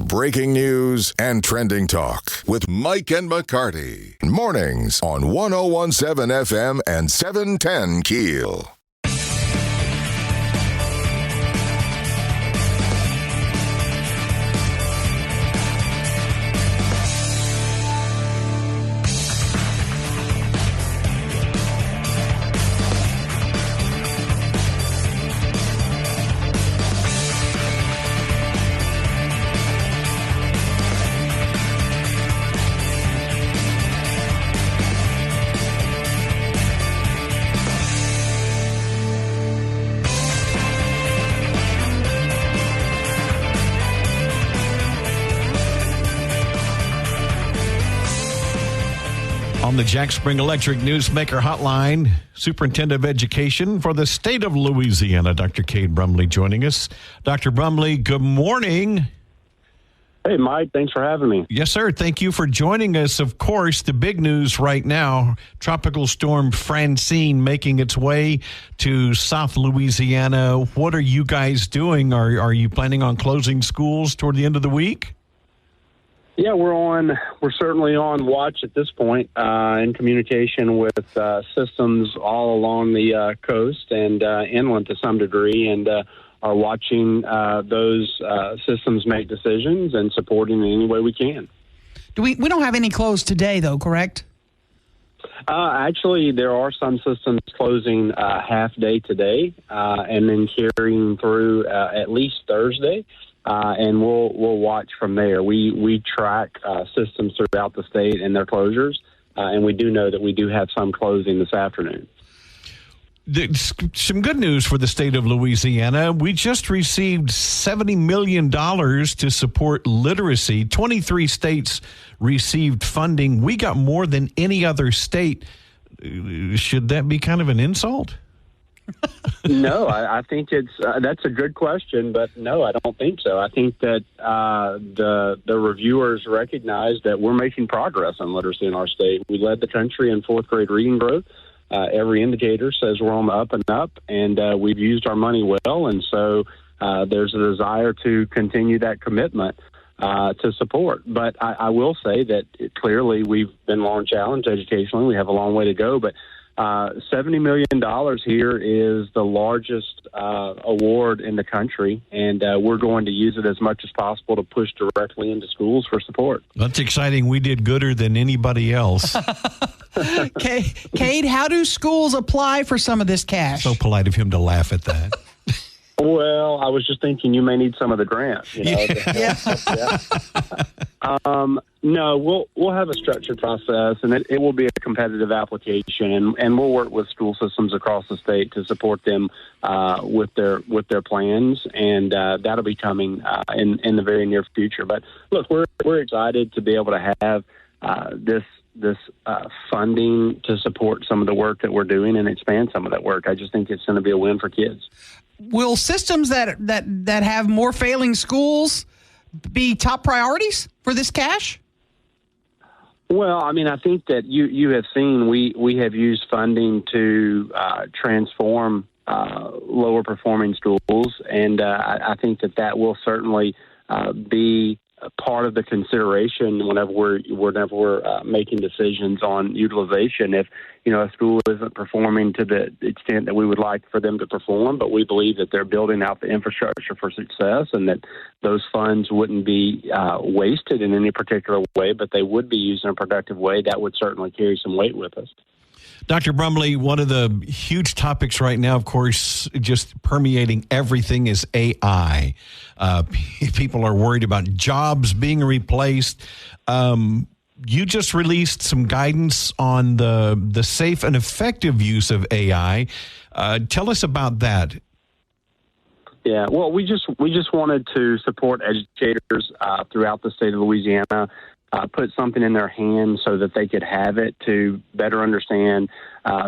breaking news and trending talk with Mike and McCarty. Mornings on 101.7 FM and 710 KEEL. On the Jack Spring Electric Newsmaker Hotline, Superintendent of Education for the state of Louisiana, Dr. Cade Brumley, joining us. Dr. Brumley, good morning. Hey, Mike, thanks for having me. Yes, sir. Thank you for joining us. Of course, the big news right now, Tropical Storm Francine making its way to South Louisiana. What are you guys doing? Are you planning on closing schools toward the end of the week? Yeah, we're certainly on watch at this point, in communication with systems all along the coast and inland to some degree, and are watching those systems make decisions and supporting in any way we can. We don't have any closed today, though, correct? Actually, there are some systems closing half day today, and then carrying through at least Thursday. And we'll watch from there. We track systems throughout the state and their closures, and we do know that we do have some closing this afternoon. Some good news for the state of Louisiana. We just received $70 million to support literacy. 23 states received funding. We got more than any other state. Should that be kind of an insult? No, I think that's a good question, but no, I don't think so. I think that the reviewers recognize that we're making progress on literacy in our state. We led the country in fourth grade reading growth. Every indicator says we're on the up and up, and we've used our money well, and so there's a desire to continue that commitment to support. But I will say that clearly we've been long challenged educationally. We have a long way to go, but $70 million here is the largest award in the country, and we're going to use it as much as possible to push directly into schools for support. That's exciting. We did gooder than anybody else. Cade, how do schools apply for some of this cash? So polite of him to laugh at that. Well, I was just thinking you may need some of the grant. No, we'll have a structured process, and it will be a competitive application, and we'll work with school systems across the state to support them with their plans, and that'll be coming in the very near future. But look, we're excited to be able to have this funding to support some of the work that we're doing and expand some of that work. I just think it's going to be a win for kids. Will systems that have more failing schools be top priorities for this cash? Well, I mean, I think that you have seen we have used funding to transform lower performing schools, and I think that will certainly be a part of the consideration whenever we're making decisions on utilization. If a school isn't performing to the extent that we would like for them to perform, but we believe that they're building out the infrastructure for success, and that those funds wouldn't be wasted in any particular way, but they would be used in a productive way, that would certainly carry some weight with us. Dr. Brumley, one of the huge topics right now, of course, just permeating everything is AI. People are worried about jobs being replaced. You just released some guidance on the safe and effective use of AI. Tell us about that. Yeah, well, we just wanted to support educators throughout the state of Louisiana, put something in their hands so that they could have it to better understand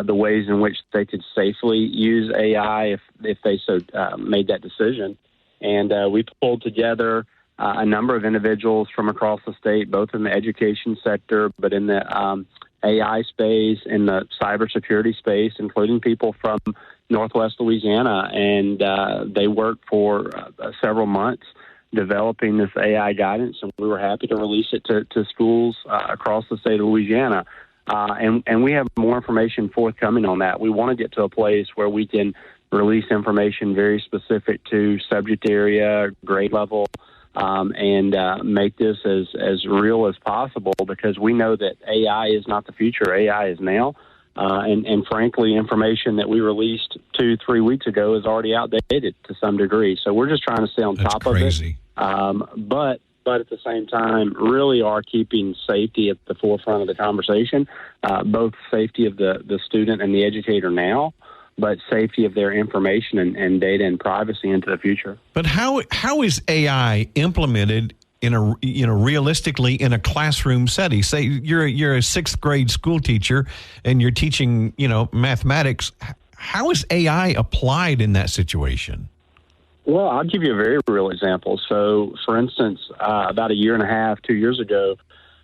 the ways in which they could safely use AI if they so made that decision. And we pulled together a number of individuals from across the state, both in the education sector, but in the AI space, in the cybersecurity space, including people from Northwest Louisiana. And they worked for several months developing this AI guidance, and we were happy to release it to schools across the state of Louisiana. And we have more information forthcoming on that. We want to get to a place where we can release information very specific to subject area, grade level, and make this as real as possible, because we know that AI is not the future. AI is now. And frankly, information that we released 2-3 weeks ago is already outdated to some degree. So we're just trying to stay on top of it. But at the same time, really are keeping safety at the forefront of the conversation, both safety of the student and the educator now, but safety of their information and data and privacy into the future. But how is AI implemented in a realistically in a classroom setting? Say you're a sixth grade school teacher and you're teaching mathematics. How is AI applied in that situation? Well, I'll give you a very real example. So, for instance, about 1.5 years, 2 years ago,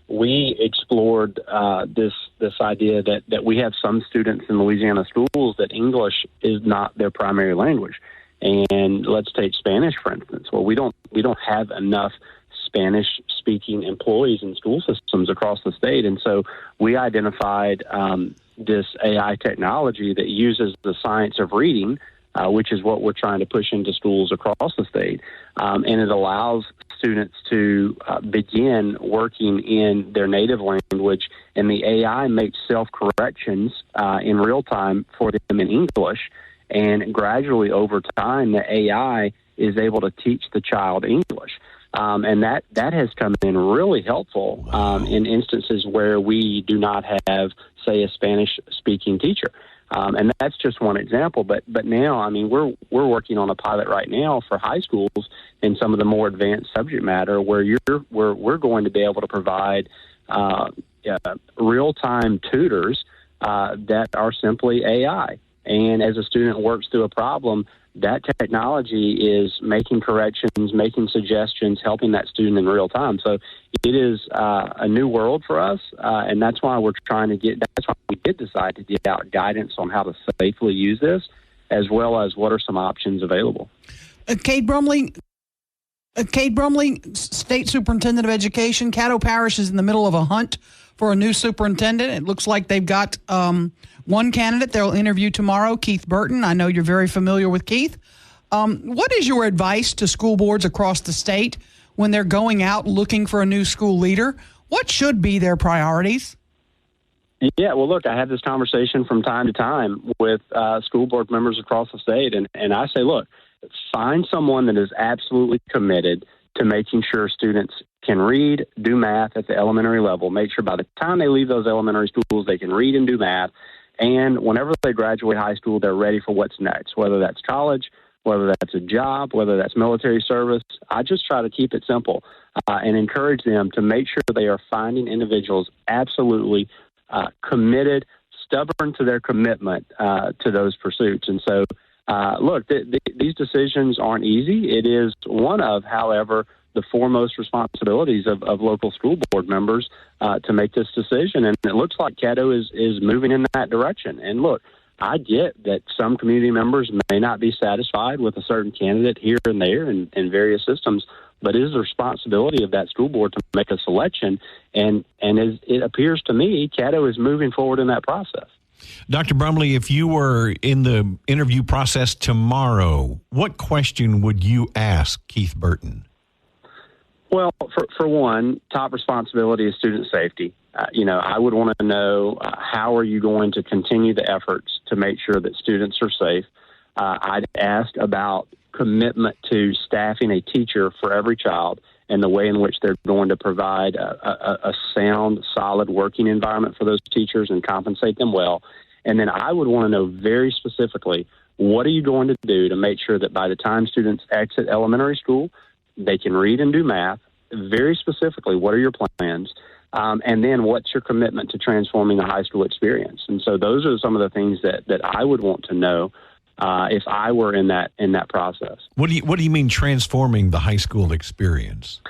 we explored this idea that we have some students in Louisiana schools that English is not their primary language. And let's take Spanish, for instance. Well, we don't have enough Spanish-speaking employees in school systems across the state. And so we identified this AI technology that uses the science of reading, which is what we're trying to push into schools across the state. And it allows students to begin working in their native language, and the AI makes self-corrections in real time for them in English. And gradually over time, the AI is able to teach the child English. And that has come in really helpful in instances where we do not have, say, a Spanish-speaking teacher. And that's just one example. But now, I mean, we're working on a pilot right now for high schools in some of the more advanced subject matter where we're going to be able to provide real-time tutors that are simply AI. And as a student works through a problem, that technology is making corrections, making suggestions, helping that student in real time. So it is a new world for us, and that's why that's why we did decide to get out guidance on how to safely use this, as well as what are some options available. Cade Brumley, State Superintendent of Education. Caddo Parish is in the middle of a hunt for a new superintendent. It looks like they've got one candidate they'll interview tomorrow, Keith Burton. I know you're very familiar with Keith. What is your advice to school boards across the state when they're going out looking for a new school leader? What should be their priorities? Yeah, well, look, I have this conversation from time to time with school board members across the state, and I say, look, find someone that is absolutely committed to making sure students can read, do math at the elementary level. Make sure by the time they leave those elementary schools, they can read and do math. And whenever they graduate high school, they're ready for what's next, whether that's college, whether that's a job, whether that's military service. I just try to keep it simple and encourage them to make sure they are finding individuals absolutely committed, stubborn to their commitment to those pursuits. And so, look, these decisions aren't easy. It is one of, however, the foremost responsibilities of local school board members to make this decision. And it looks like Caddo is moving in that direction. And look, I get that some community members may not be satisfied with a certain candidate here and there in various systems, but it is the responsibility of that school board to make a selection. And as it appears to me, Caddo is moving forward in that process. Dr. Brumley, if you were in the interview process tomorrow, what question would you ask Keith Burton? Well, for one, top responsibility is student safety. I would want to know how are you going to continue the efforts to make sure that students are safe. I'd ask about commitment to staffing a teacher for every child and the way in which they're going to provide a sound, solid working environment for those teachers and compensate them well. And then I would want to know very specifically, what are you going to do to make sure that by the time students exit elementary school, they can read and do math? Very specifically, what are your plans? And then what's your commitment to transforming the high school experience? And so those are some of the things that I would want to know if I were in that process. What do you mean transforming the high school experience?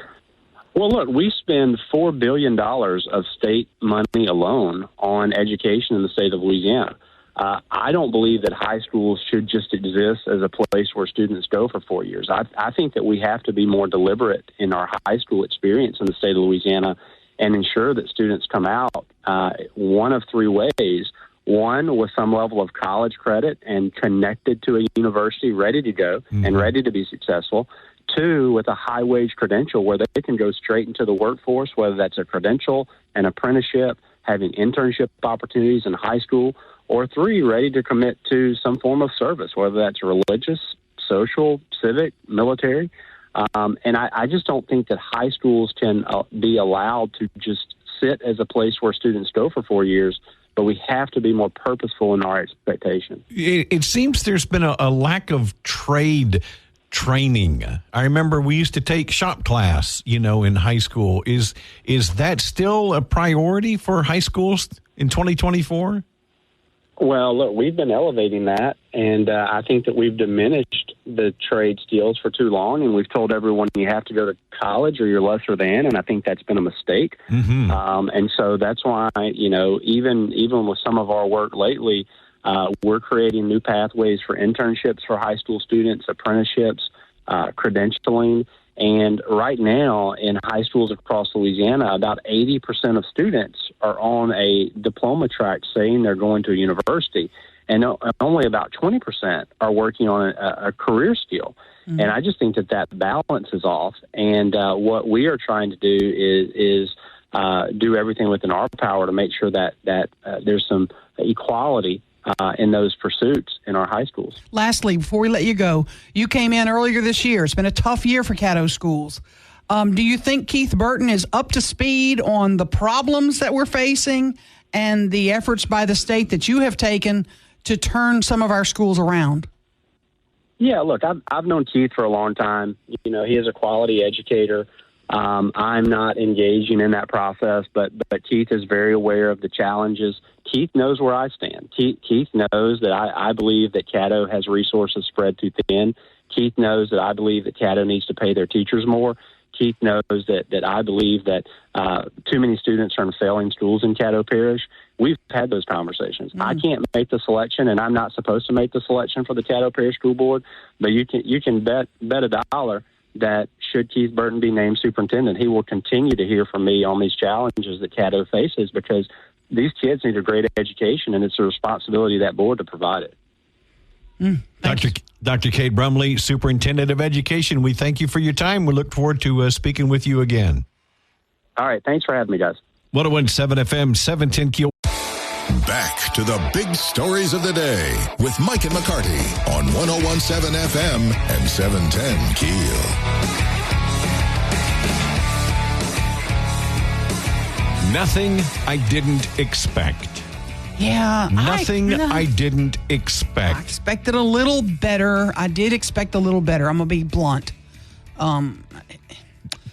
Well, look, we spend $4 billion of state money alone on education in the state of Louisiana. I don't believe that high schools should just exist as a place where students go for 4 years. I think that we have to be more deliberate in our high school experience in the state of Louisiana and ensure that students come out one of three ways. One, with some level of college credit and connected to a university, ready to go and ready to be successful. Two, with a high-wage credential where they can go straight into the workforce, whether that's a credential, an apprenticeship, having internship opportunities in high school. Or three, ready to commit to some form of service, whether that's religious, social, civic, military. And I just don't think that high schools can be allowed to just sit as a place where students go for 4 years, but we have to be more purposeful in our expectation. It seems there's been a lack of trade training. I remember we used to take shop class, in high school. Is that still a priority for high schools in 2024? Well, look, we've been elevating that, and I think that we've diminished the trade skills for too long, and we've told everyone you have to go to college or you're lesser than, and I think that's been a mistake. And so that's why, even with some of our work lately, we're creating new pathways for internships for high school students, apprenticeships, credentialing. And right now in high schools across Louisiana, about 80% of students are on a diploma track saying they're going to a university. And only about 20% are working on a career skill. And I just think that balance is off. And what we are trying to do is do everything within our power to make sure that there's some equality in those pursuits in our high schools. Lastly, before we let you go, you came in earlier this year. It's been a tough year for Caddo schools. Do you think Keith Burton is up to speed on the problems that we're facing and the efforts by the state that you have taken to turn some of our schools around? Yeah, look, I've known Keith for a long time. He is a quality educator. I'm not engaging in that process, but Keith is very aware of the challenges. Keith knows where I stand. Keith knows that I believe that Caddo has resources spread too thin. Keith knows that I believe that Caddo needs to pay their teachers more. Keith knows that I believe that too many students are in failing schools in Caddo Parish. We've had those conversations. I can't make the selection, and I'm not supposed to make the selection for the Caddo Parish School Board, but you can bet $1 that should Keith Burton be named superintendent, he will continue to hear from me on these challenges that Caddo faces, because these kids need a great education, and it's the responsibility of that board to provide it. Dr. Kate Brumley, Superintendent of Education, we thank you for your time. We look forward to speaking with you again. All right. Thanks for having me, guys. 101.7 FM, 710 KEEL. Back to the big stories of the day with Mike and McCarty on 101.7 FM and 710 KEEL. Nothing I didn't expect. Yeah. I didn't expect. I expected a little better. I did expect a little better. I'm going to be blunt.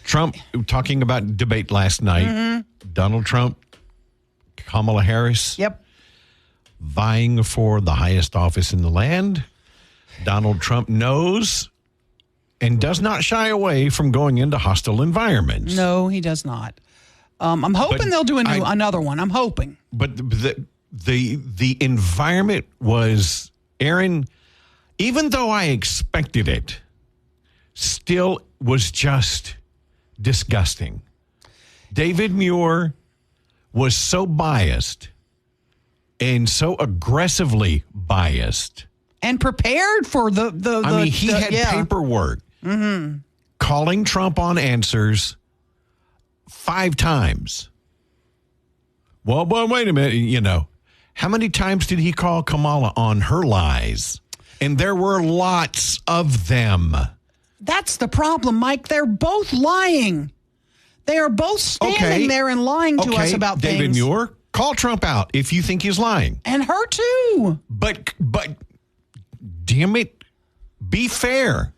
Trump, talking about debate last night, Donald Trump, Kamala Harris. Yep. Vying for the highest office in the land. Donald Trump knows and does not shy away from going into hostile environments. No, he does not. I'm hoping they'll do another one. I'm hoping. But the environment was, Aaron, even though I expected it, still was just disgusting. David Muir was so biased and so aggressively biased. And prepared for he had paperwork calling Trump on answers 5 times. Well, but wait a minute, how many times did he call Kamala on her lies? And there were lots of them. That's the problem, Mike. They're both lying. They are both standing there and lying to us about things. David Muir, call Trump out if you think he's lying. And her too. But damn it, be fair.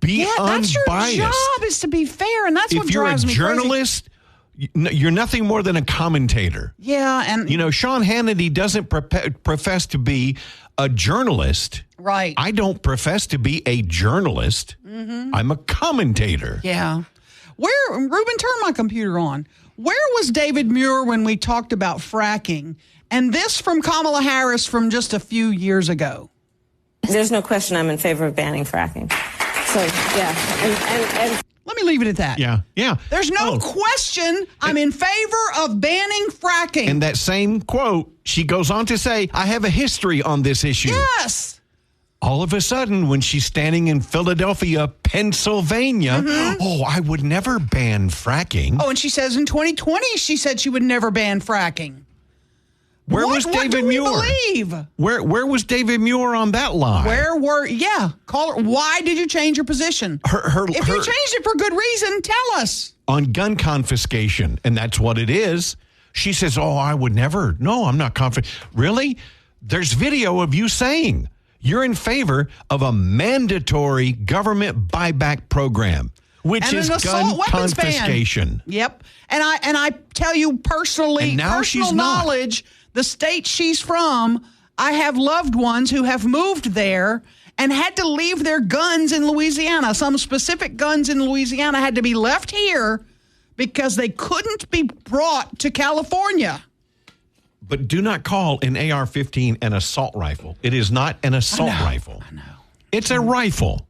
Be unbiased. That's your job, is to be fair, and that's what drives me crazy. If you're a journalist, you're nothing more than a commentator. Yeah, and Sean Hannity doesn't profess to be a journalist. Right. I don't profess to be a journalist. I'm a commentator. Yeah. Ruben, turn my computer on. Where was David Muir when we talked about fracking And this from Kamala Harris from just a few years ago. There's no question I'm in favor of banning fracking. So, yeah. And let me leave it at that. Yeah. There's no question I'm in favor of banning fracking. In that same quote, she goes on to say, I have a history on this issue. Yes. All of a sudden, when she's standing in Philadelphia, Pennsylvania, I would never ban fracking. Oh, and she says in 2020, she said she would never ban fracking. Where was David Muir? What do we believe? Where was David Muir on that line? Call her. Why did you change your position? If you changed it for good reason, tell us. On gun confiscation, and that's what it is. She says, I would never. No, I'm not confident. Really? There's video of you saying you're in favor of a mandatory government buyback program, which is gun confiscation. Ban. Yep. And I tell you personally, personal knowledge, the state she's from, I have loved ones who have moved there and had to leave their guns in Louisiana. Some specific guns in Louisiana had to be left here because they couldn't be brought to California. But do not call an AR-15 an assault rifle. It is not an assault rifle. I know. It's a rifle.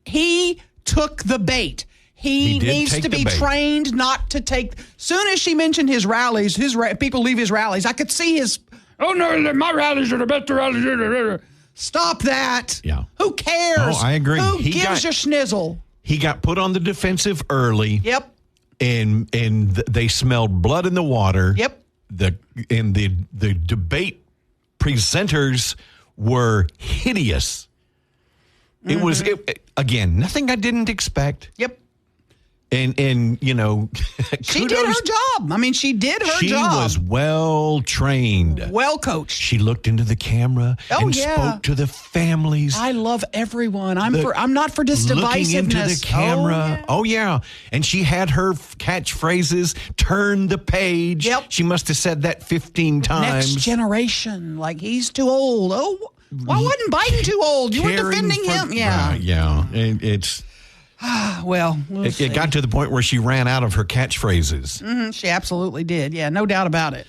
He took the bait. He needs to be trained not to take. Soon as she mentioned his rallies, people leave his rallies. I could see his, oh no, my rallies are the best rallies. Stop that. Yeah. Who cares? Oh, I agree. Who gives a schnizzle? He got put on the defensive early. Yep. And they smelled blood in the water. Yep. The debate presenters were hideous. It was again nothing I didn't expect. Yep. And you know, she did her job. I mean, she did her job. She was well trained, well coached. She looked into the camera and spoke to the families. I love everyone. I'm not for this divisiveness. Looking into the camera. Oh yeah. And she had her catchphrases. Turn the page. Yep. She must have said that 15 times. Next generation. Like he's too old. Oh, why wasn't Biden too old? You were defending him. Yeah. Yeah. It's. Well, it got to the point where she ran out of her catchphrases. Mm-hmm, she absolutely did. Yeah, no doubt about it.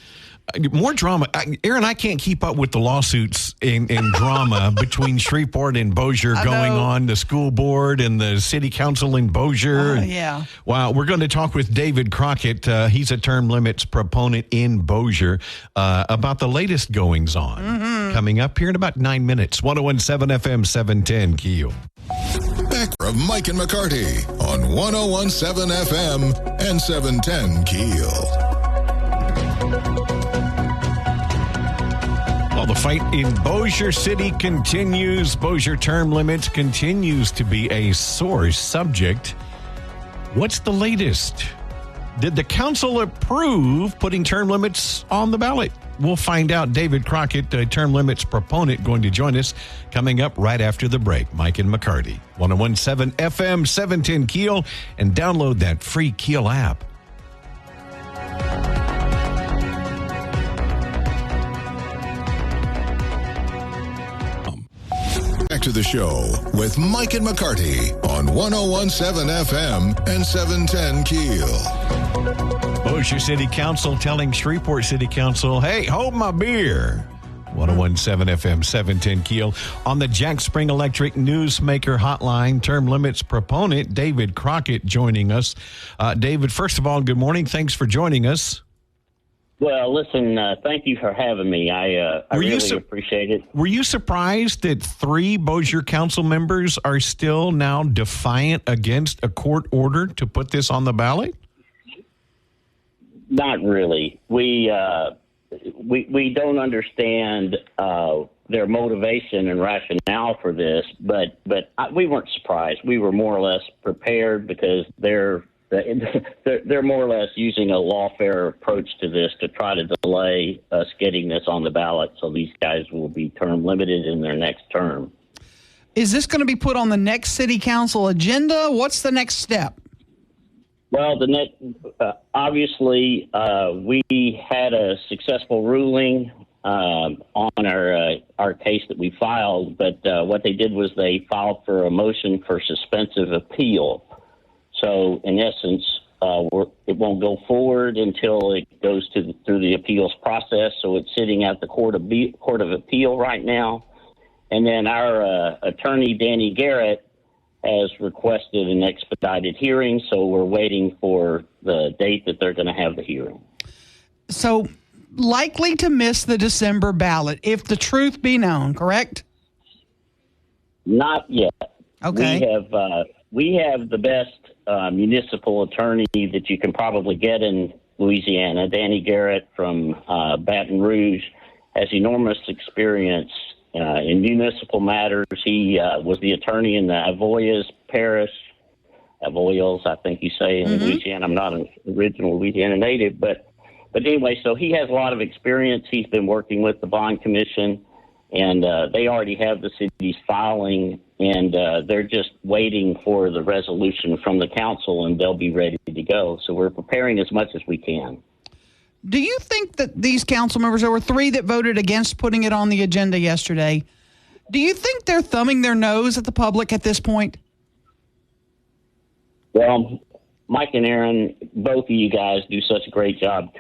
More drama. Aaron, I can't keep up with the lawsuits and drama between Shreveport and Bossier going on, the school board and the city council in Bossier. Yeah. Wow. We're going to talk with David Crockett. He's a term limits proponent in Bossier about the latest goings on. Coming up here in about 9 minutes. 101.7 FM 710 KEEL. Back of Mike and McCarty on 101.7 FM and 710 KEEL. Well, the fight in Bossier City continues. Bossier term limits continues to be a sore subject. What's the latest? Did the council approve putting term limits on the ballot? We'll find out. David Crockett, a term limits proponent, going to join us coming up right after the break. Mike and McCarty, 101.7 FM, 710 KEEL, and download that free KEEL app. Back to the show with Mike and McCarty on 101.7 FM and 710 KEEL. Bossier City Council telling Shreveport City Council, hey, hold my beer. 101.7 FM, 710 KEEL. On the Jack Spring Electric Newsmaker Hotline, term limits proponent David Crockett joining us. David, first of all, good morning. Thanks for joining us. Well, listen, thank you for having me. I really appreciate it. Were you surprised that 3 Bossier council members are still now defiant against a court order to put this on the ballot? Not really. We don't understand their motivation and rationale for this, but we weren't surprised. We were more or less prepared because they're more or less using a lawfare approach to this to try to delay us getting this on the ballot, so these guys will be term limited in their next term. Is this going to be put on the next city council agenda? What's the next step? Well, obviously, we had a successful ruling on our case that we filed, but what they did was they filed for a motion for suspensive appeal. So, in essence, it won't go forward until it goes through the appeals process. So it's sitting at the Court of Appeal right now. And then our attorney, Danny Garrett, has requested an expedited hearing. So we're waiting for the date that they're going to have the hearing. So likely to miss the December ballot, if the truth be known, correct? Not yet. Okay. We have the best municipal attorney that you can probably get in Louisiana. Danny Garrett from Baton Rouge has enormous experience in municipal matters. He was the attorney in the Avoyas Parish. Avoyas, I think you say in Louisiana. I'm not an original Louisiana native, but anyway, so he has a lot of experience. He's been working with the Bond Commission, and they already have the city's filing, and they're just waiting for the resolution from the council, and they'll be ready to go. So we're preparing as much as we can. Do you think that these council members, there were 3 that voted against putting it on the agenda yesterday, do you think they're thumbing their nose at the public at this point? Well, Mike and Aaron, both of you guys do such a great job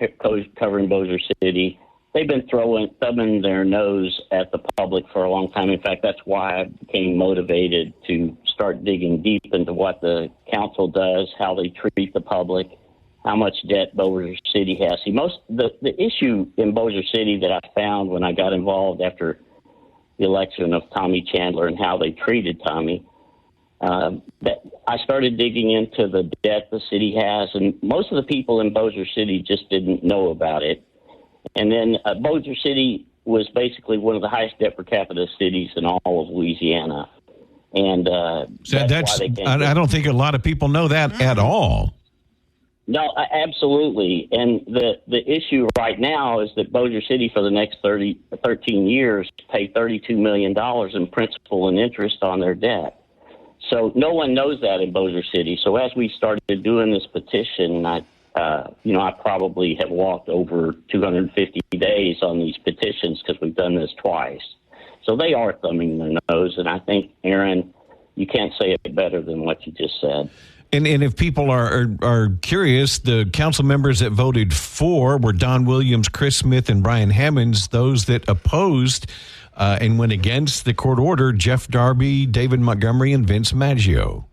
covering Bossier City. They've been thumbing their nose at the public for a long time. In fact, that's why I became motivated to start digging deep into what the council does, how they treat the public, how much debt Bossier City has. See, the issue in Bossier City that I found when I got involved after the election of Tommy Chandler and how they treated Tommy, that I started digging into the debt the city has, and most of the people in Bossier City just didn't know about it. And then Bossier City was basically one of the highest debt per capita cities in all of Louisiana. And I don't think a lot of people know that at all. No, absolutely. And the issue right now is that Bossier City for the next 13 years paid $32 million in principal and interest on their debt. So no one knows that in Bossier City. So as we started doing this petition, I probably have walked over 250 days on these petitions because we've done this twice. So they are thumbing their nose, and I think, Aaron, you can't say it better than what you just said. And if people are curious, the council members that voted for were Don Williams, Chris Smith, and Brian Hammonds. Those that opposed and went against the court order, Jeff Darby, David Montgomery, and Vince Maggio.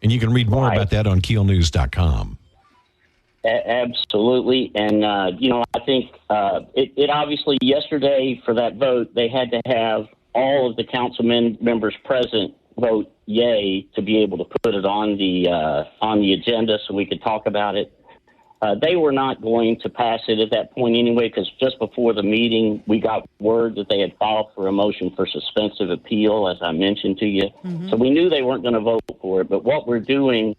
And you can read more about that on KEELnews.com. Absolutely. And, I think it obviously yesterday for that vote, they had to have all of the council members present vote yay to be able to put it on the agenda so we could talk about it. They were not going to pass it at that point anyway, because just before the meeting, we got word that they had filed for a motion for suspensive appeal, as I mentioned to you. Mm-hmm. So we knew they weren't going to vote for it. But what we're doing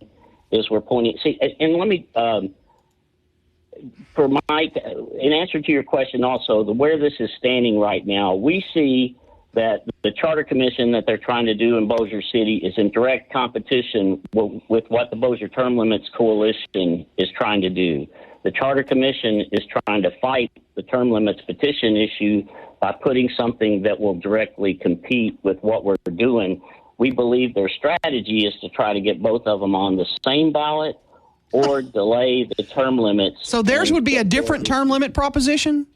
is we're pointing. See, and let me, for Mike, in answer to your question also, where this is standing right now, we see that the charter commission that they're trying to do in Bossier City is in direct competition with what the Bossier Term Limits Coalition is trying to do. The charter commission is trying to fight the term limits petition issue by putting something that will directly compete with what we're doing. We believe their strategy is to try to get both of them on the same ballot or delay the term limits. So theirs would be a different term limit proposition?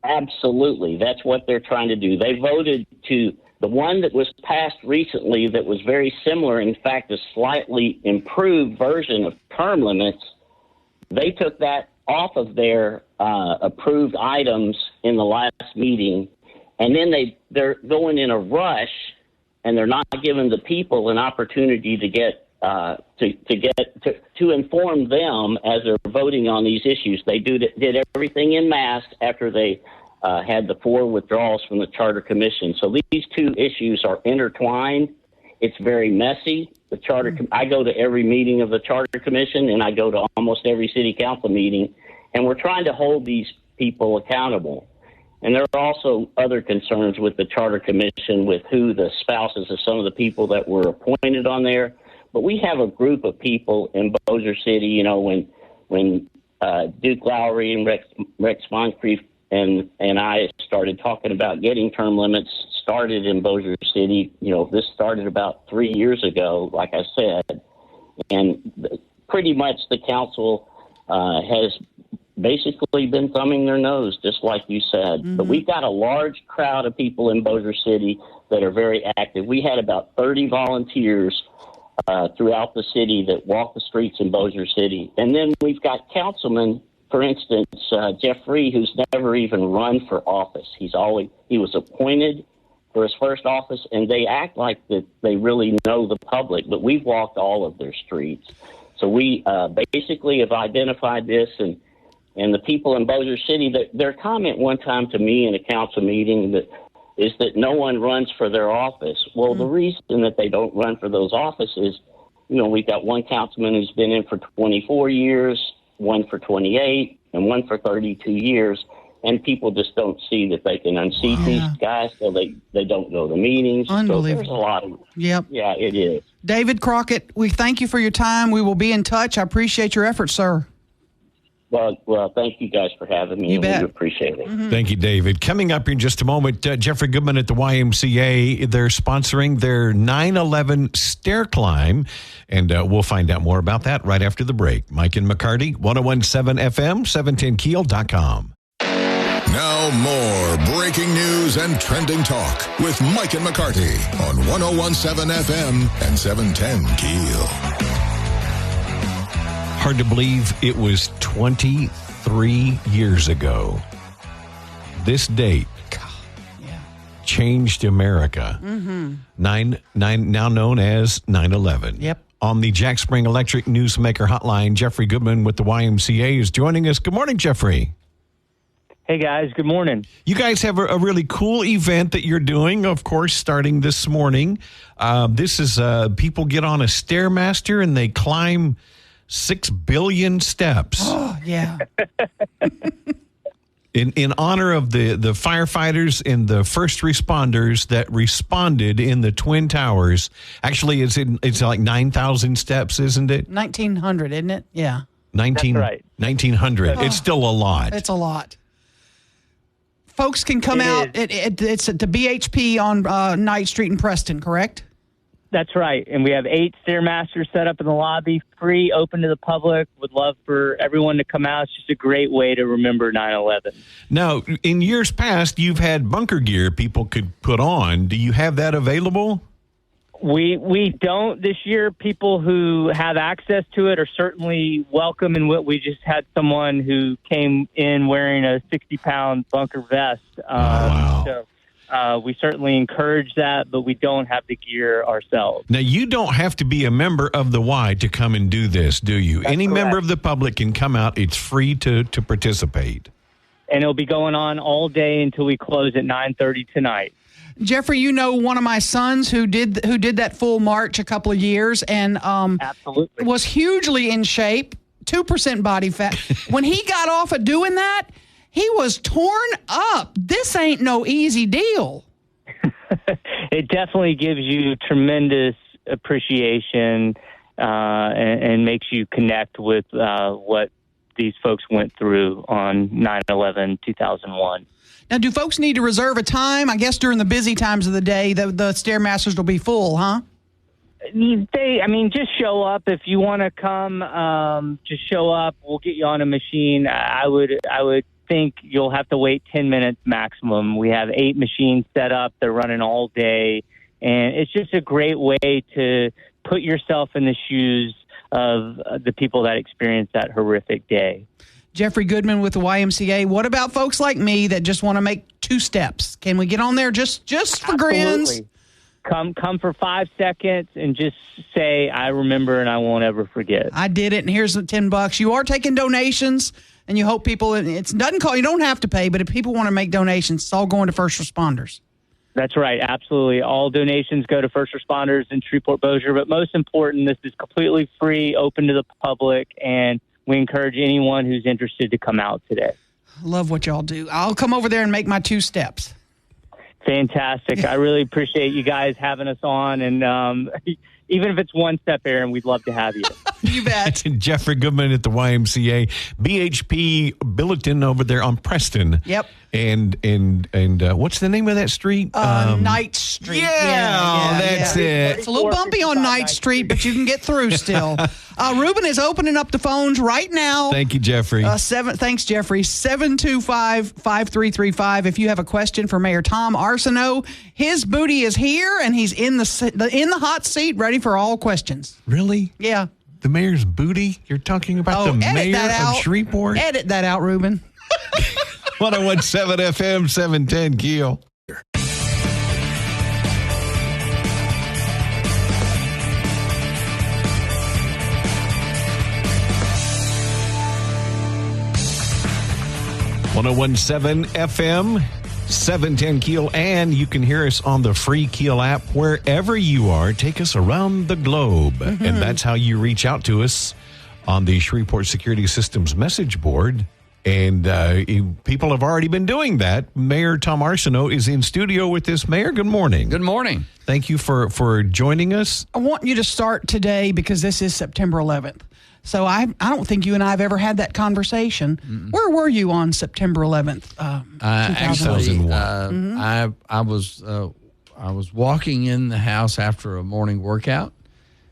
Absolutely. That's what they're trying to do. They voted to the one that was passed recently that was very similar, in fact, a slightly improved version of term limits. They took that off of their approved items in the last meeting, and then they're going in a rush, and they're not giving the people an opportunity to get to inform them as they're voting on these issues. They did everything en masse after they had the 4 withdrawals from the Charter Commission. So these two issues are intertwined. It's very messy. I go to every meeting of the Charter Commission, and I go to almost every city council meeting, and we're trying to hold these people accountable. And there are also other concerns with the Charter Commission with who the spouses of some of the people that were appointed on there. But we have a group of people in Bossier City, when Duke Lowry and Rex Moncrief and I started talking about getting term limits started in Bossier City. This started about 3 years ago, like I said. And pretty much the council has basically been thumbing their nose, just like you said. But we've got a large crowd of people in Bossier City that are very active. We had about 30 volunteers throughout the city that walk the streets in Bossier City. And then we've got councilmen, for instance, Jeffrey, who's never even run for office. He was appointed for his first office, and they act like that they really know the public, but we've walked all of their streets. So we basically have identified this, and the people in Bossier City, their comment one time to me in a council meeting is that no one runs for their office. Well, the reason that they don't run for those offices, we've got one councilman who's been in for 24 years, one for 28, and one for 32 years. And people just don't see that they can unseat these guys, so they don't go to meetings. Unbelievable. So there's a lot of Yep. Yeah, it is. David Crockett, we thank you for your time. We will be in touch. I appreciate your efforts, sir. Well, thank you guys for having me. You bet. We appreciate it. Thank you, David. Coming up in just a moment, Jeffrey Goodman at the YMCA, they're sponsoring their 9/11 stair climb, and we'll find out more about that right after the break. Mike and McCarty, 101.7 FM, 710KEEL.com. Now more breaking news and trending talk with Mike and McCarty on 101.7 FM and 710 KEEL. Hard to believe it was 23 years ago. This date changed America. Now known as 9/11. Yep. On the Jack Spring Electric Newsmaker Hotline, Jeffrey Goodman with the YMCA is joining us. Good morning, Jeffrey. Hey, guys. Good morning. You guys have a really cool event that you're doing, of course, starting this morning. This is people get on a Stairmaster and they climb 6 billion steps. Oh, yeah. In honor of the firefighters and the first responders that responded in the Twin Towers. Actually, it's like 9,000 steps, isn't it? 1,900, isn't it? Yeah. That's right. 1,900. It's still a lot. It's a lot. Folks can come out. It's at the BHP on Knight Street in Preston, correct? That's right. And we have 8 Stairmasters set up in the lobby, free, open to the public. Would love for everyone to come out. It's just a great way to remember 9/11. Now, in years past, you've had bunker gear people could put on. Do you have that available? We don't this year. People who have access to it are certainly welcome. And we just had someone who came in wearing a 60-pound bunker vest. Wow. So we certainly encourage that, but we don't have the gear ourselves. Now, you don't have to be a member of the Y to come and do this, do you? That's Any correct. member of the public can come out. It's free to participate. And it'll be going on all day until we close at 9:30 tonight. Jeffrey, you know one of my sons who did that full march a couple of years and Absolutely. was hugely in shape, 2% body fat. When he got off of doing that, he was torn up. This ain't no easy deal. It definitely gives you tremendous appreciation and makes you connect with what these folks went through on 9/11/2001. Now, do folks need to reserve a time? I guess during the busy times of the day, the Stairmasters will be full, huh? Just show up. If you want to come, just show up. We'll get you on a machine. I would think you'll have to wait 10 minutes maximum. We have 8 machines set up. They're running all day. And it's just a great way to put yourself in the shoes of the people that experienced that horrific day. Jeffrey Goodman with the YMCA. What about folks like me that just want to make 2 steps? Can we get on there just for grins? Come for 5 seconds and just say, I remember and I won't ever forget. I did it, and here's the $10. You are taking donations, and you hope people, you don't have to pay, but if people want to make donations, it's all going to first responders. That's right. Absolutely. All donations go to first responders in Shreveport, Bossier. But most important, this is completely free, open to the public, and we encourage anyone who's interested to come out today. Love what y'all do. I'll come over there and make my 2 steps. Fantastic. I really appreciate you guys having us on. And even if it's 1 step, Aaron, we'd love to have you. You bet. Jeffrey Goodman at the YMCA, BHP Bulletin over there on Preston. Yep. And what's the name of that street? Knight Street. Yeah, that's it. It's a little bumpy on Knight Street, but you can get through still. Ruben is opening up the phones right now. Thank you, Jeffrey. Thanks, Jeffrey. 725-5335. If you have a question for Mayor Tom Arsenault, his booty is here, and he's in the hot seat, ready for all questions. Really? Yeah. The mayor's booty? You're talking about the mayor of Shreveport? Edit that out, Ruben. 1017 FM, 710 KEEL. .1017 FM, 710 KEEL, and you can hear us on the free KEEL app wherever you are. Take us around the globe, and that's how you reach out to us on the Shreveport Security Systems message board. And people have already been doing that. Mayor Tom Arsenault is in studio with us. Mayor, good morning. Good morning. Thank you for joining us. I want you to start today because this is September 11th. So I don't think you and I have ever had that conversation. Mm-mm. Where were you on September 11th? Actually, I was walking in the house after a morning workout,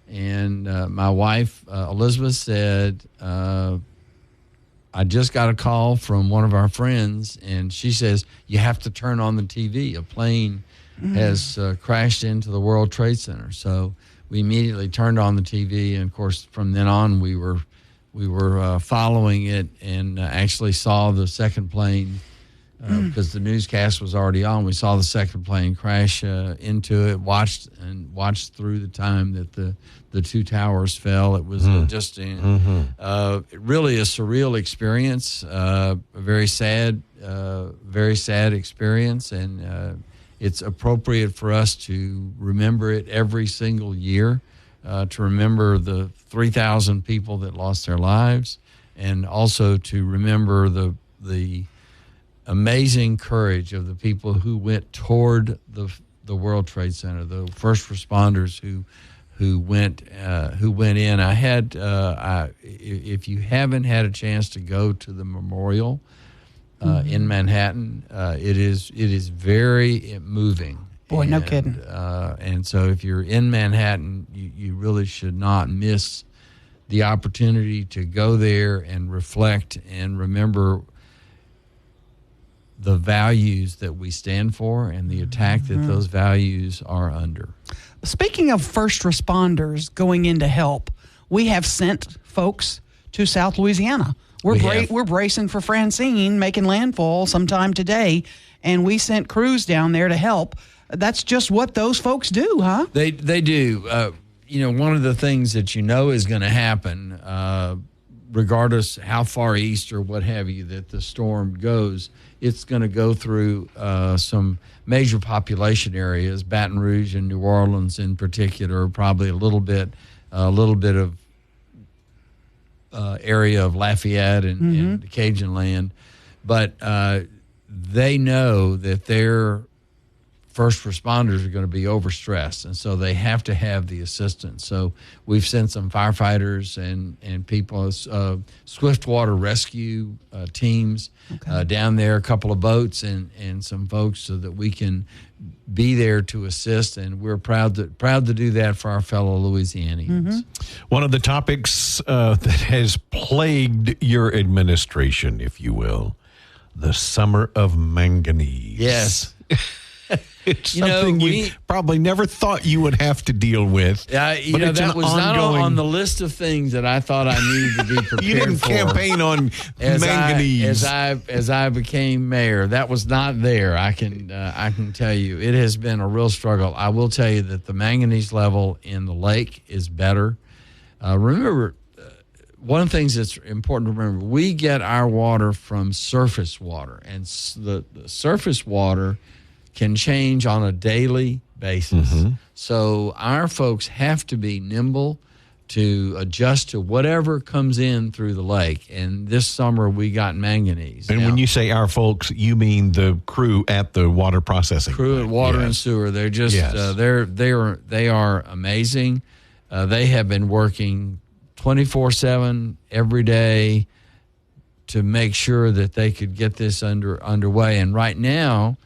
and my wife Elizabeth said, I just got a call from one of our friends, and she says, you have to turn on the TV. A plane has crashed into the World Trade Center. So we immediately turned on the TV, and, of course, from then on we were following it and actually saw the second plane because the newscast was already on. We saw the second plane crash into it, watched through the time that the two towers fell. It was just really a surreal experience, a very sad experience, and it's appropriate for us to remember it every single year, to remember the 3,000 people that lost their lives, and also to remember the amazing courage of the people who went toward the World Trade Center, the first responders who went in. I had if you haven't had a chance to go to the memorial in Manhattan, it is very moving. Boy, no kidding. And so if you're in Manhattan, you really should not miss the opportunity to go there and reflect and remember the values that we stand for and the attack that those values are under. Speaking of first responders going in to help, we have sent folks to South Louisiana. We're bracing for Francine making landfall sometime today, and we sent crews down there to help. That's just what those folks do, huh? They do. One of the things that is going to happen, regardless how far east or what have you that the storm goes, it's going to go through some major population areas, Baton Rouge and New Orleans in particular, probably a little bit of area of Lafayette and Cajun land. But they know that their first responders are going to be overstressed, and so they have to have the assistance. So we've sent some firefighters and people, swiftwater rescue teams down there, a couple of boats and some folks so that we can be there to assist, and we're proud to do that for our fellow Louisianians. One of the topics that has plagued your administration, if you will, the summer of manganese. Yes. It's something you probably never thought you would have to deal with. That was not on the list of things that I thought I needed to be prepared for. You didn't campaign on manganese. As I became mayor, that was not there. I can tell you, it has been a real struggle. I will tell you that the manganese level in the lake is better. Remember, one of the things that's important to remember, we get our water from surface water, and the surface water can change on a daily basis. So our folks have to be nimble to adjust to whatever comes in through the lake. And this summer we got manganese. And when you say our folks, you mean the crew at the water processing crew at water and sewer. They're just they are amazing. They have been working 24/7 every day to make sure that they could get this underway. And right now,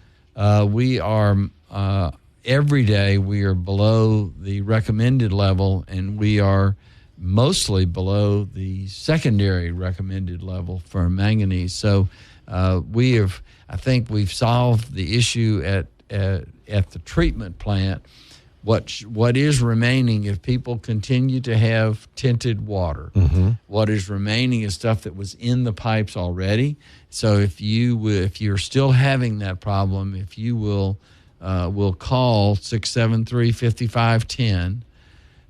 we are every day we are below the recommended level, and we are mostly below the secondary recommended level for manganese. So I think we've solved the issue at the treatment plant. What is remaining, if people continue to have tinted water, what is remaining is stuff that was in the pipes already. So if you're still having that problem, if you will call 673-5510,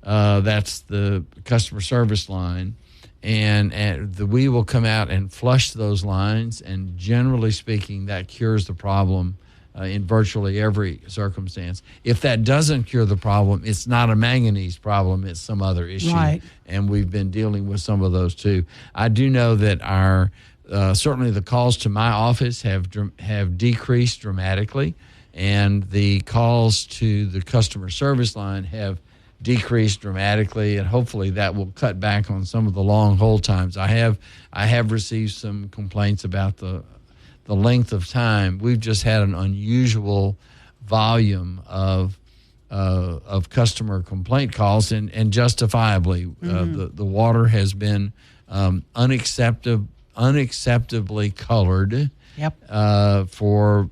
that's the customer service line, and we will come out and flush those lines, and generally speaking, that cures the problem in virtually every circumstance. If that doesn't cure the problem, it's not a manganese problem, it's some other issue. Right. And we've been dealing with some of those too. I do know that certainly the calls to my office have decreased dramatically, and the calls to the customer service line have decreased dramatically, and hopefully that will cut back on some of the long hold times. I have received some complaints about the length of time. We've just had an unusual volume of customer complaint calls, and justifiably. The water has been unacceptably colored. Yep. For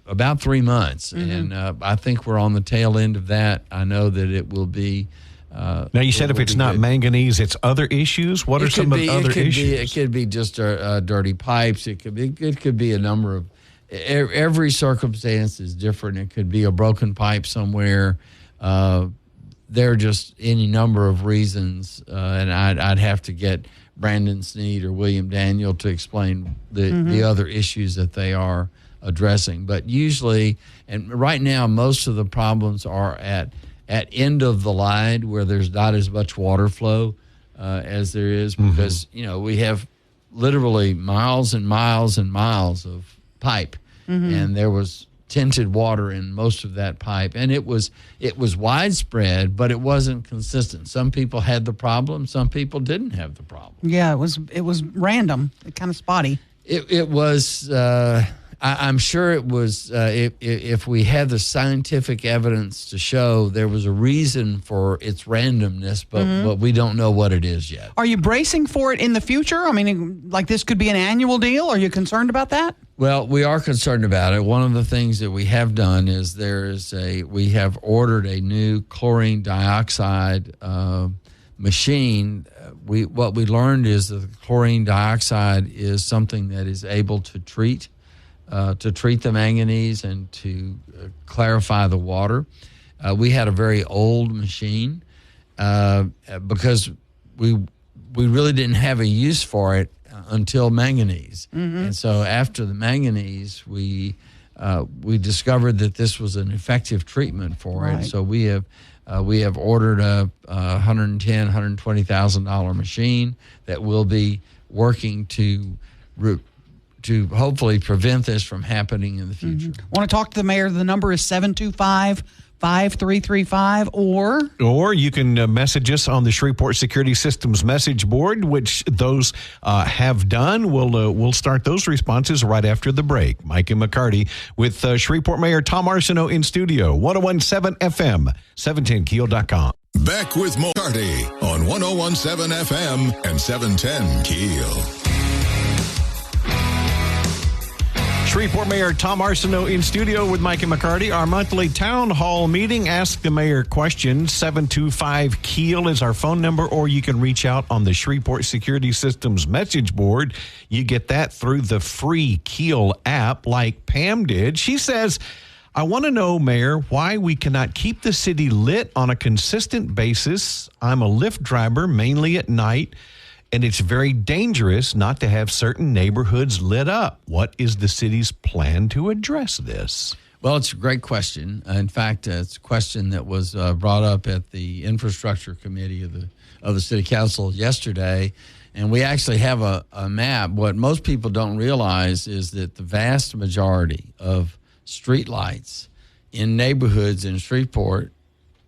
about 3 months, and I think we're on the tail end of that. I know that it will be. Now you said if it's not manganese, it's other issues. What are some of the other issues? It could be just dirty pipes. It could be a number of. Every circumstance is different. It could be a broken pipe somewhere. There are just any number of reasons, and I'd have to get Brandon Sneed or William Daniel to explain the other issues that they are addressing. But usually, and right now, most of the problems are at end of the line where there's not as much water flow as there is, because we have literally miles and miles and miles of pipe, and there was tinted water in most of that pipe, and it was widespread, but it wasn't consistent. Some people had the problem, some people didn't have the problem. Yeah, it was random, kind of spotty. It was. I'm sure it was. If we had the scientific evidence to show there was a reason for its randomness, but we don't know what it is yet. Are you bracing for it in the future? I mean, like this could be an annual deal. Are you concerned about that? Well, we are concerned about it. One of the things that we have done is we have ordered a new chlorine dioxide machine. What we learned is that the chlorine dioxide is something that is able to treat the manganese and to clarify the water. We had a very old machine because we really didn't have a use for it until manganese. And so after the manganese, we discovered that this was an effective treatment for it. So we have ordered a $110,000, $120,000 machine that will be working to hopefully prevent this from happening in the future. Want to talk to the mayor? The number is 725-5335, or you can message us on the Shreveport Security Systems message board, which those have done. We'll start those responses right after the break. Mike and McCarty with Shreveport Mayor Tom Arsenault in studio. 101.7 FM, 710keel.com. Back with McCarty on 101.7 FM and 710 KEEL. Shreveport Mayor Tom Arsenault in studio with Mike and McCarty. Our monthly town hall meeting, Ask the Mayor question. 725-KEEL is our phone number, or you can reach out on the Shreveport Security Systems message board. You get that through the free KEEL app like Pam did. She says, I want to know, Mayor, why we cannot keep the city lit on a consistent basis. I'm a Lyft driver, mainly at night, and it's very dangerous not to have certain neighborhoods lit up. What is the city's plan to address this? Well, it's a great question. In fact, it's a question that was brought up at the infrastructure committee of the city council yesterday, and we actually have a map. What most people don't realize is that the vast majority of street lights in neighborhoods in Shreveport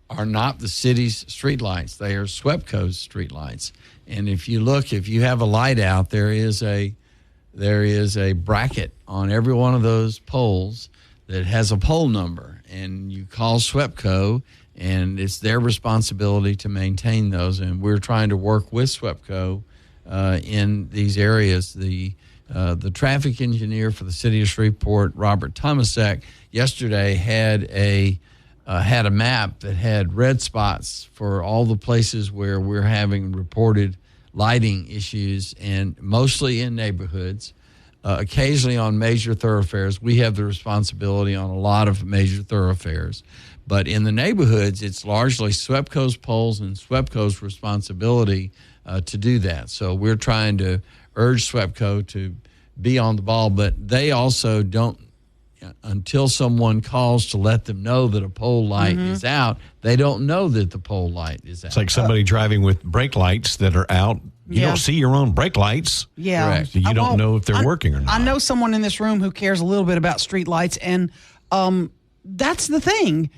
are not the city's streetlights. They are SWEPCO's streetlights. And if you have a light out, there is a bracket on every one of those poles that has a pole number. And you call SWEPCO, and it's their responsibility to maintain those. And we're trying to work with SWEPCO in these areas. The traffic engineer for the city of Shreveport, Robert Tomasek, yesterday had a map that had red spots for all the places where we're having reported lighting issues, and mostly in neighborhoods, occasionally on major thoroughfares. We have the responsibility on a lot of major thoroughfares. But in the neighborhoods, it's largely SWEPCO's poles and SWEPCO's responsibility to do that. So we're trying to urge SWEPCO to be on the ball, but they also don't, until someone calls to let them know that a pole light is out, they don't know that the pole light is out. It's like somebody driving with brake lights that are out. You don't see your own brake lights. Yeah. Correct. So you don't know if they're working or not. I know someone in this room who cares a little bit about street lights, and that's the thing.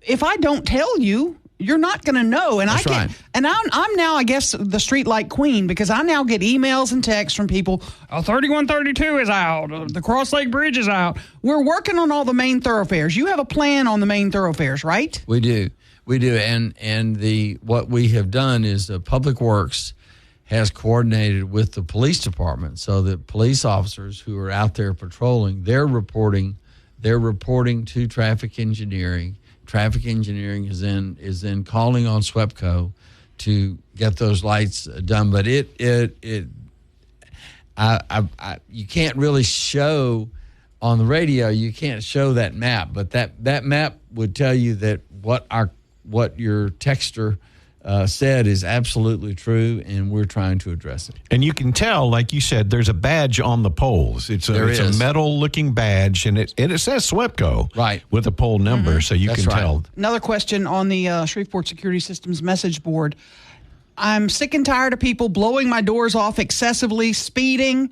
If I don't tell you, you're not going to know. And That's right. And I'm now, I guess, the street light queen, because I now get emails and texts from people. 3132 is out. The Cross Lake Bridge is out. We're working on all the main thoroughfares. You have a plan on the main thoroughfares, right? We do. And what we have done is the Public Works has coordinated with the police department, so that police officers who are out there patrolling, they're reporting to traffic engineering. Traffic engineering is then calling on SWEPCO to get those lights done. But you can't really show on the radio. You can't show that map, but that map would tell you that what your texter said is absolutely true, and we're trying to address it. And you can tell, like you said, there's a badge on the poles. It's a metal-looking badge, and it says SWEPCO with a pole number, so you can tell. Another question on the Shreveport Security Systems message board. I'm sick and tired of people blowing my doors off excessively, speeding,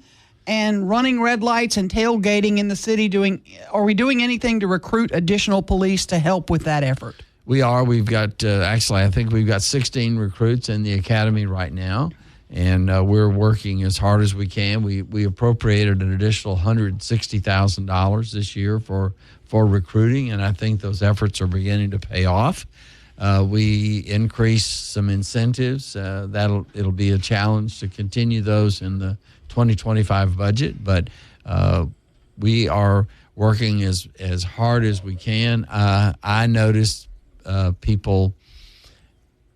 and running red lights and tailgating in the city. Are we doing anything to recruit additional police to help with that effort? We are. We've got, I think we've got 16 recruits in the academy right now, and we're working as hard as we can. We appropriated an additional $160,000 this year for recruiting, and I think those efforts are beginning to pay off. We increased some incentives. It'll be a challenge to continue those in the 2025 budget, but we are working as hard as we can. I noticed people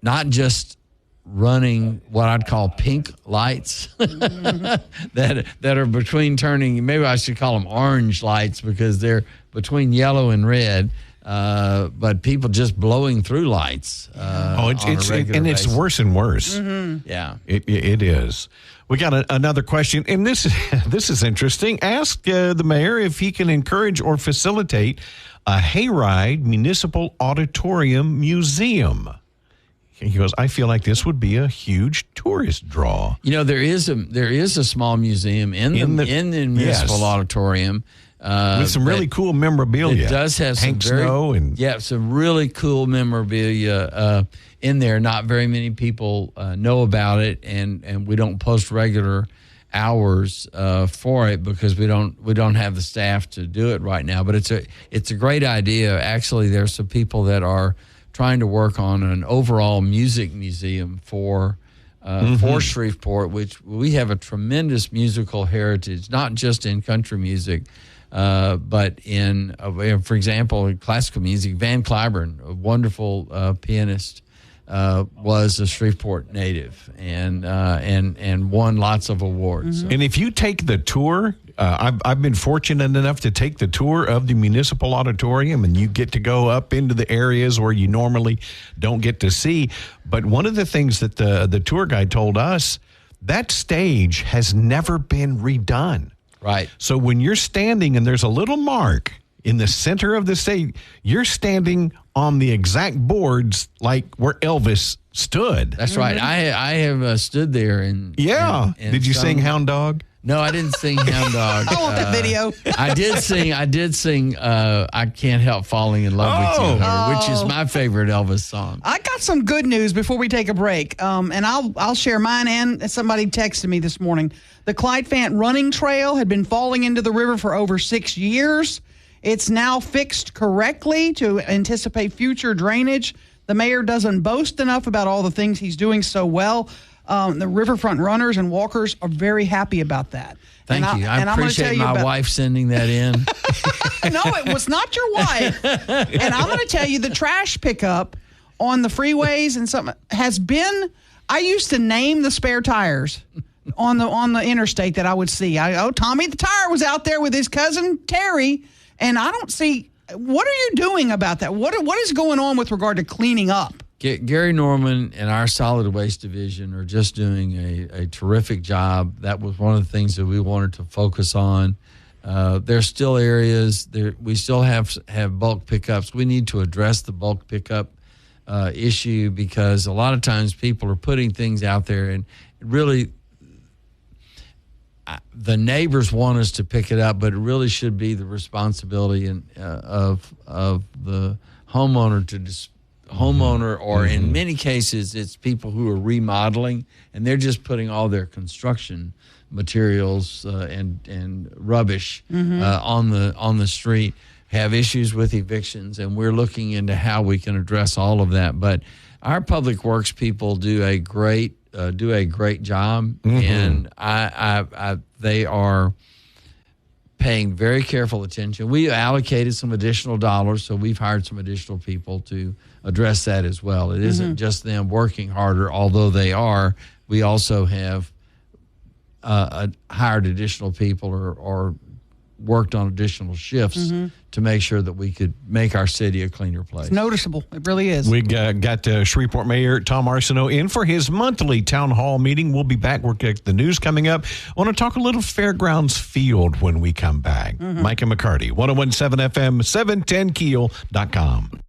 not just running what I'd call pink lights that are between turning, maybe I should call them orange lights because they're between yellow and red, but people just blowing through lights. It's worse and worse. Mm-hmm. Yeah, it is. We got another question, and this is interesting. Ask the mayor if he can encourage or facilitate a hayride municipal auditorium museum. He goes, I feel like this would be a huge tourist draw. You know, there is a small museum in the municipal auditorium with some really cool memorabilia. It does have some some really cool memorabilia in there. Not very many people know about it, and we don't post regular hours for it because we don't have the staff to do it right now. But it's a great idea. Actually, there's some people that are trying to work on an overall music museum for Shreveport, which we have a tremendous musical heritage, not just in country music, but in, for example, in classical music. Van Cliburn, a wonderful pianist, was a Shreveport native and won lots of awards. And if you take the tour, I've been fortunate enough to take the tour of the municipal auditorium, and you get to go up into the areas where you normally don't get to see. But one of the things that the tour guide told us, that stage has never been redone. Right. So when you're standing and there's a little mark in the center of the stage, you're standing on the exact boards like where Elvis stood. That's right. I have stood there and Did you sing Hound Dog? No, I didn't sing Hound Dog. I want that video. I did sing I Can't Help Falling in Love with You, which is my favorite Elvis song. I got some good news before we take a break, and I'll share mine. And somebody texted me this morning. The Clyde Fant running trail had been falling into the river for over 6 years. It's now fixed correctly to anticipate future drainage. The mayor doesn't boast enough about all the things he's doing so well. The riverfront runners and walkers are very happy about that. Thank you. I appreciate my wife sending that in. No, it was not your wife. And I'm going to tell you, the trash pickup on the freeways and something has been. I used to name the spare tires on the interstate that I would see. Tommy the tire was out there with his cousin Terry, and I don't see. What are you doing about that? What is going on with regard to cleaning up? Gary Norman and our solid waste division are just doing a terrific job. That was one of the things that we wanted to focus on. There's still areas there. We still have bulk pickups. We need to address the bulk pickup issue, because a lot of times people are putting things out there, and really the neighbors want us to pick it up, but it really should be the responsibility of the homeowner or in many cases it's people who are remodeling, and they're just putting all their construction materials and rubbish on the street, have issues with evictions, and we're looking into how we can address all of that. But our public works people do a great job, and they are paying very careful attention. We allocated some additional dollars, so we've hired some additional people to address that as well. It isn't just them working harder, although they are. We also have hired additional people or worked on additional shifts to make sure that we could make our city a cleaner place. It's noticeable. It really is. We got Shreveport Mayor Tom Arsenault in for his monthly town hall meeting. We'll be back. We'll get the news coming up. I want to talk a little Fairgrounds Field when we come back. Mike and McCarty, 101.7 FM, 710keel.com.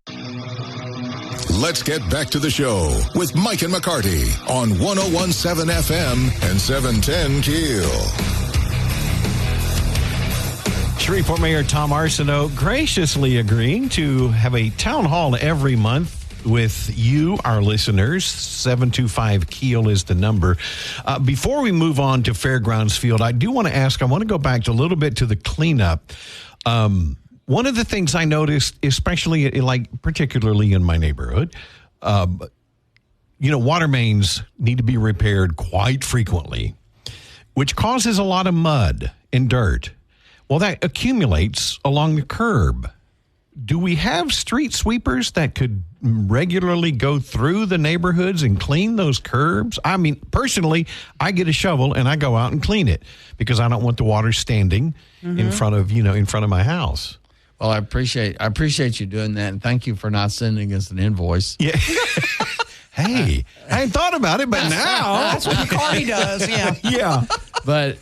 Let's get back to the show with Mike and McCarty on 101.7 FM and 710 Keel. Shreveport Mayor Tom Arsenault graciously agreeing to have a town hall every month with you, our listeners. 725-KEEL is the number. Before we move on to Fairgrounds Field, I do want to ask, I want to go back a little bit to the cleanup. One of the things I noticed, especially particularly in my neighborhood, water mains need to be repaired quite frequently, which causes a lot of mud and dirt. Well, that accumulates along the curb. Do we have street sweepers that could regularly go through the neighborhoods and clean those curbs? I mean, personally, I get a shovel and I go out and clean it because I don't want the water standing in front of my house. Well, I appreciate you doing that, and thank you for not sending us an invoice. Yeah. Hey, I ain't thought about it, but now that's what McCarty does. Yeah. Yeah. But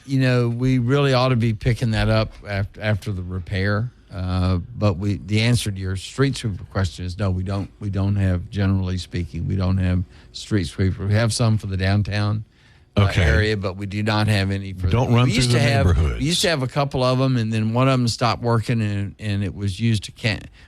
we really ought to be picking that up after the repair. But the answer to your street sweeper question is no. We don't have, generally speaking, we don't have street sweeper. We have some for the downtown area, but we do not have any for. Don't run through the neighborhoods. We used to have a couple of them, and then one of them stopped working, and it was used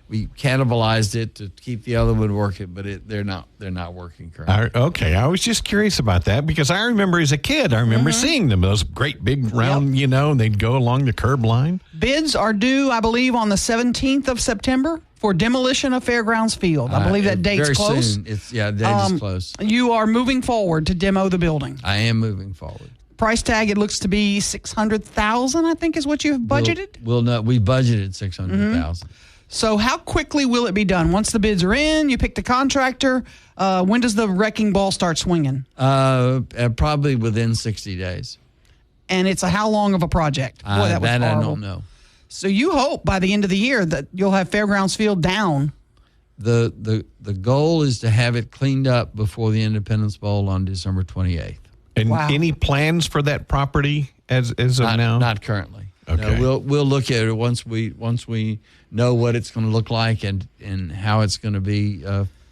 we cannibalized it to keep the other one working, but they're not working currently. Okay, I was just curious about that because I remember as a kid, seeing them, those great big round, and they'd go along the curb line. Bids are due, I believe, on the 17th of September for demolition of Fairgrounds Field. I believe that date's close. Soon. The date is close. You are moving forward to demo the building. I am moving forward. Price tag, it looks to be $600,000, I think is what you've budgeted? We budgeted $600,000. So how quickly will it be done? Once the bids are in, you pick the contractor. When does the wrecking ball start swinging? Probably within 60 days. And it's how long of a project? Boy, that was horrible. I don't know. So you hope by the end of the year that you'll have Fairgrounds Field down. The goal is to have it cleaned up before the Independence Bowl on December 28th. And any plans for that property as of now? Not currently. Okay. No, we'll look at it once we know what it's going to look like and how it's going to be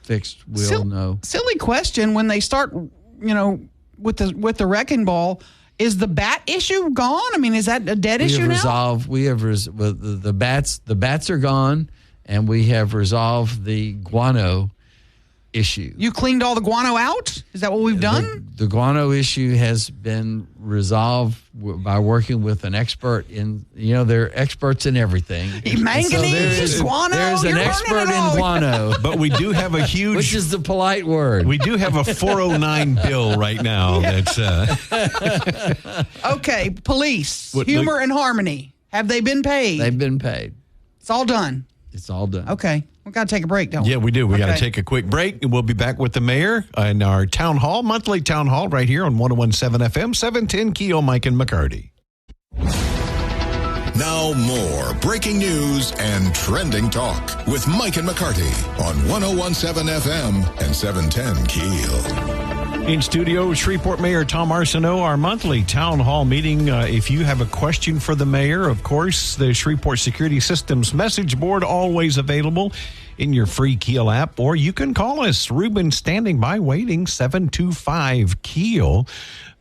fixed. We'll know. Silly question: when they start, with the wrecking ball, Is the bat issue gone? I mean, is that a dead issue now? We have the bats. The bats are gone, and we have resolved the guano issue. You cleaned all the guano out? Is that what we've done? The guano issue has been resolved by working with an expert in, they're experts in everything. Manganese, guano. There's an expert in guano. But we do have a huge... Which is the polite word. We do have a 409 bill right now. That's Okay, police, Humor and Harmony. Have they been paid? They've been paid. It's all done. It's all done. Okay. We've got to take a break, don't we? Yeah, we do. We got to take a quick break, and we'll be back with the mayor in our town hall, monthly town hall, right here on 101.7 FM, 710 KEEL, Mike and McCarty. Now more breaking news and trending talk with Mike and McCarty on 101.7 FM and 710 KEEL. In studio, Shreveport Mayor Tom Arsenault, our monthly town hall meeting. If you have a question for the mayor, of course, the Shreveport Security Systems message board always available in your free KEEL app, or you can call us. Ruben standing by waiting, 725 KEEL.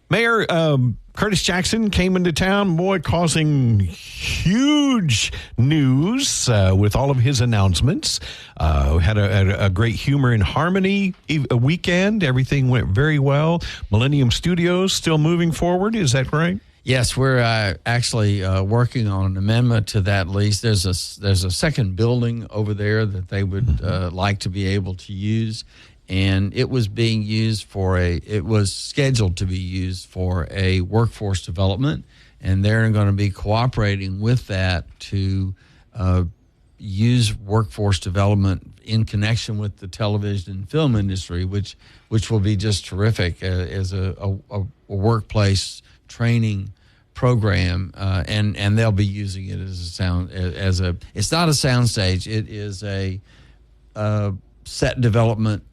Mayor Curtis Jackson came into town, causing huge news with all of his announcements. Had a great Humor and Harmony weekend. Everything went very well. Millennium Studios still moving forward. Is that right? Yes, we're actually working on an amendment to that lease. There's a second building over there that they would like to be able to use. And it was being used it was scheduled to be used for a workforce development, and they're going to be cooperating with that to use workforce development in connection with the television and film industry, which will be just terrific as a workplace training program, and they'll be using it it's not a sound stage, it is a set development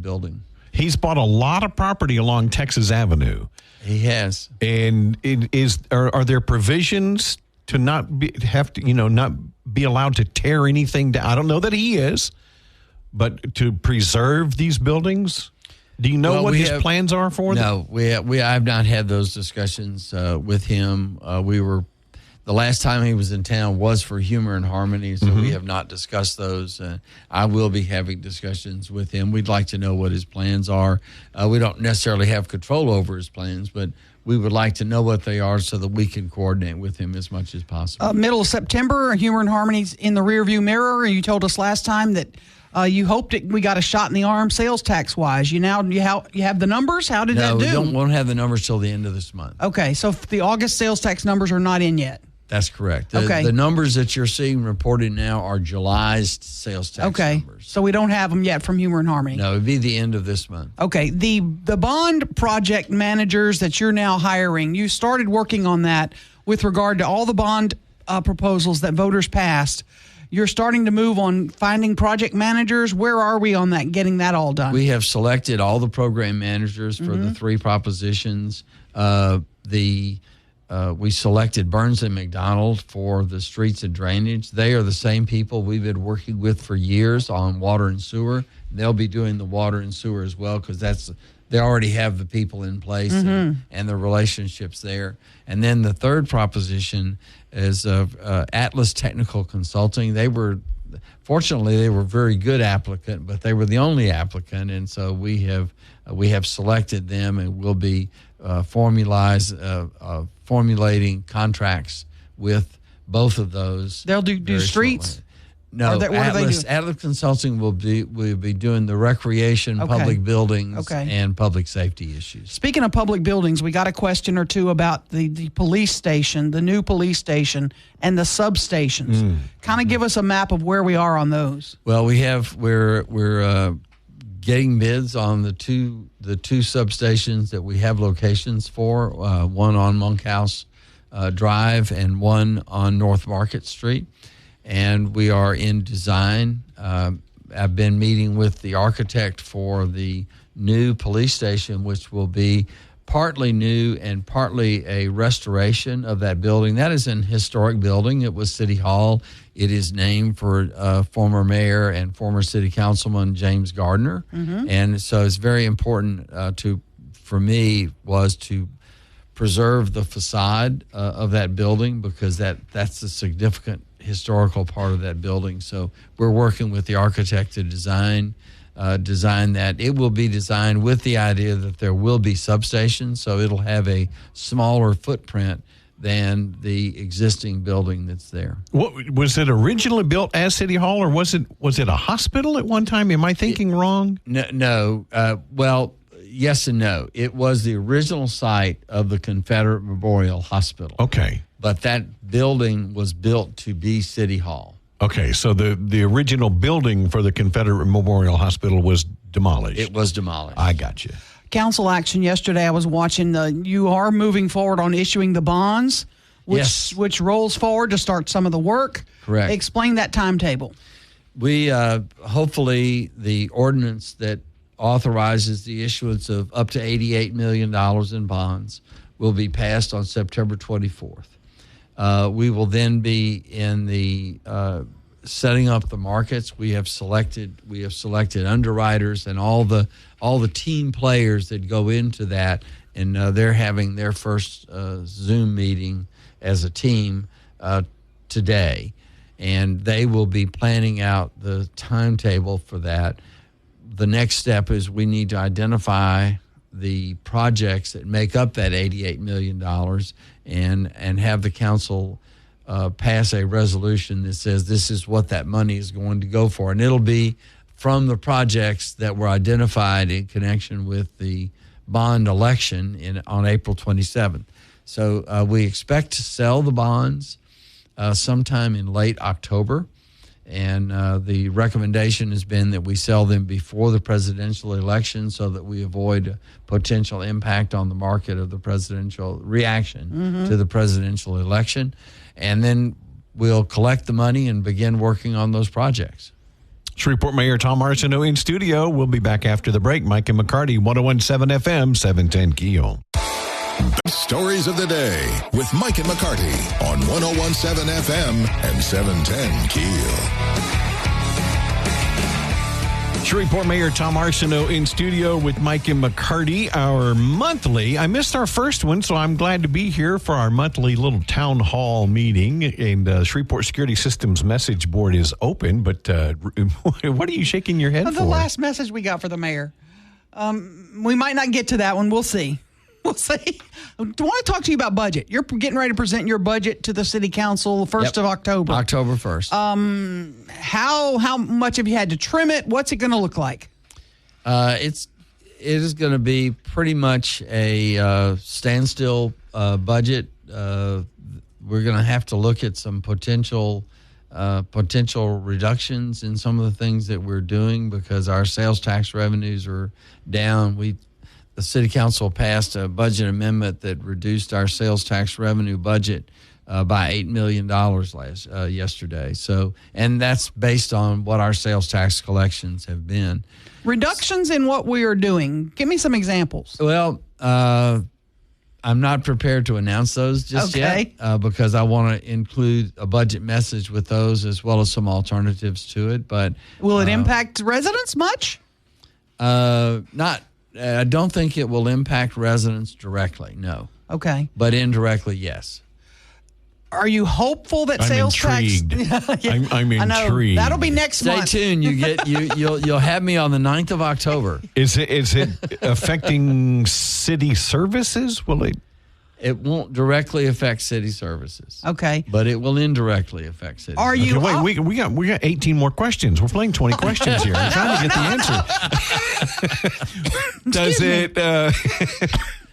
building. He's bought a lot of property along Texas Avenue. He has. And are there provisions to not be allowed to tear anything down? I don't know that he is, but to preserve these buildings? Do you know what his plans are for them? No, I have not had those discussions with him. The last time he was in town was for Humor and Harmony, so we have not discussed those. I will be having discussions with him. We'd like to know what his plans are. We don't necessarily have control over his plans, but we would like to know what they are so that we can coordinate with him as much as possible. Middle of September, Humor and Harmony's in the rearview mirror. You told us last time that you hoped we got a shot in the arm sales tax wise. You have the numbers? How did that do? No, we won't have the numbers till the end of this month. Okay, so the August sales tax numbers are not in yet. That's correct. The numbers that you're seeing reported now are July's sales tax numbers. So we don't have them yet from Humor and Harmony. No, it'd be the end of this month. Okay. The bond project managers that you're now hiring, you started working on that with regard to all the bond proposals that voters passed. You're starting to move on finding project managers. Where are we on that, getting that all done? We have selected all the program managers for the three propositions. We selected Burns and McDonald for the streets and drainage. They are the same people we've been working with for years on water and sewer. They'll be doing the water and sewer as well because they already have the people in place and the relationships there. And then the third proposition is Atlas Technical Consulting. Fortunately, they were a very good applicant, but they were the only applicant, and so we have selected them, and we'll be formulating contracts with both of those. They'll do streets? Shortly. No, Atlas Consulting will be doing the recreation, public buildings, and public safety issues. Speaking of public buildings, we got a question or two about the police station, the new police station, and the substations. Kind of give us a map of where we are on those. Well, we're getting bids on the two substations that we have locations for. One on Monkhouse Drive and one on North Market Street. And we are in design. I've been meeting with the architect for the new police station, which will be partly new and partly a restoration of that building. That is an historic building. It was City Hall. It is named for former mayor and former city councilman James Gardner. And so it's very important for me was to preserve the facade of that building because that's a significant historical part of that building. So we're working with the architect to design that. It will be designed with the idea that there will be substations, so it'll have a smaller footprint than the existing building that's there. What was it originally built as City Hall, or was it a hospital at one time? Am I thinking wrong? No. Well, yes and no. It was the original site of the Confederate Memorial Hospital. Okay. But that building was built to be City Hall. Okay, so the original building for the Confederate Memorial Hospital was demolished. It was demolished. I got you. Council action yesterday, I was watching, you are moving forward on issuing the bonds, which rolls forward to start some of the work. Correct. Explain that timetable. We, hopefully, the ordinance that authorizes the issuance of up to $88 million in bonds will be passed on September 24th. We will then be in the setting up the markets. We have selected underwriters and all the team players that go into that, and they're having their first Zoom meeting as a team today, and they will be planning out the timetable for that. The next step is we need to identify the projects that make up that $88 million and have the council pass a resolution that says this is what that money is going to go for. And it'll be from the projects that were identified in connection with the bond election on April 27th. So we expect to sell the bonds sometime in late October. And the recommendation has been that we sell them before the presidential election so that we avoid a potential impact on the market of the presidential reaction to the presidential election. And then we'll collect the money and begin working on those projects. Shreveport Mayor Tom Arsenault in studio. We'll be back after the break. Mike and McCarty, 101.7 FM, 710 KEEL. Stories of the day with Mike and McCarty on 101.7 FM and 710 KEEL. Shreveport Mayor Tom Arsenault in studio with Mike and McCarty, our monthly. I missed our first one, so I'm glad to be here for our monthly little town hall meeting. And Shreveport Security Systems message board is open, but what are you shaking your head for? The last message we got for the mayor. We might not get to that one. We'll see. We'll see. I want to talk to you about budget. You're getting ready to present your budget to the city council 1st of October. October 1st. How much have you had to trim it? What's it going to look like? It is going to be pretty much a standstill budget. We're going to have to look at some potential reductions in some of the things that we're doing because our sales tax revenues are down. The city council passed a budget amendment that reduced our sales tax revenue budget by $8 million yesterday. So, and that's based on what our sales tax collections have been. Reductions in what we are doing. Give me some examples. Well, I'm not prepared to announce those just yet because I want to include a budget message with those as well as some alternatives to it. But will it impact residents much? Not. I don't think it will impact residents directly, no. Okay. But indirectly, yes. Are you hopeful that sales tax? I'm intrigued. That'll be next month. Stay tuned. You'll have me on the 9th of October. Is it affecting city services? Will it? It won't directly affect city services. Okay. But it will indirectly affect city services. Are you wait, we got 18 more questions. We're playing 20 questions here. I'm trying to get the answer. Does it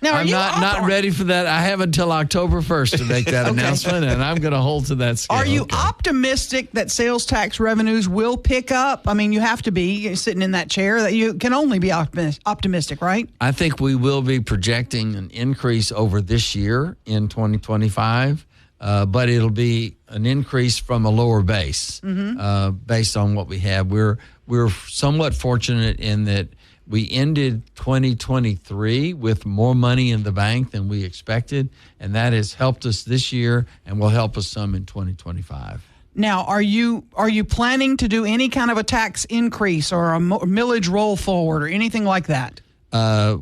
Now, I'm not ready for that. I have until October 1st to make that announcement, and I'm going to hold to that schedule. Are you optimistic that sales tax revenues will pick up? I mean, you have to be sitting in that chair. That you can only be optimistic, right? I think we will be projecting an increase over this year in 2025, but it'll be an increase from a lower base based on what we have. We're somewhat fortunate in that we ended 2023 with more money in the bank than we expected, and that has helped us this year and will help us some in 2025. Now, are you planning to do any kind of a tax increase or a millage roll forward or anything like that?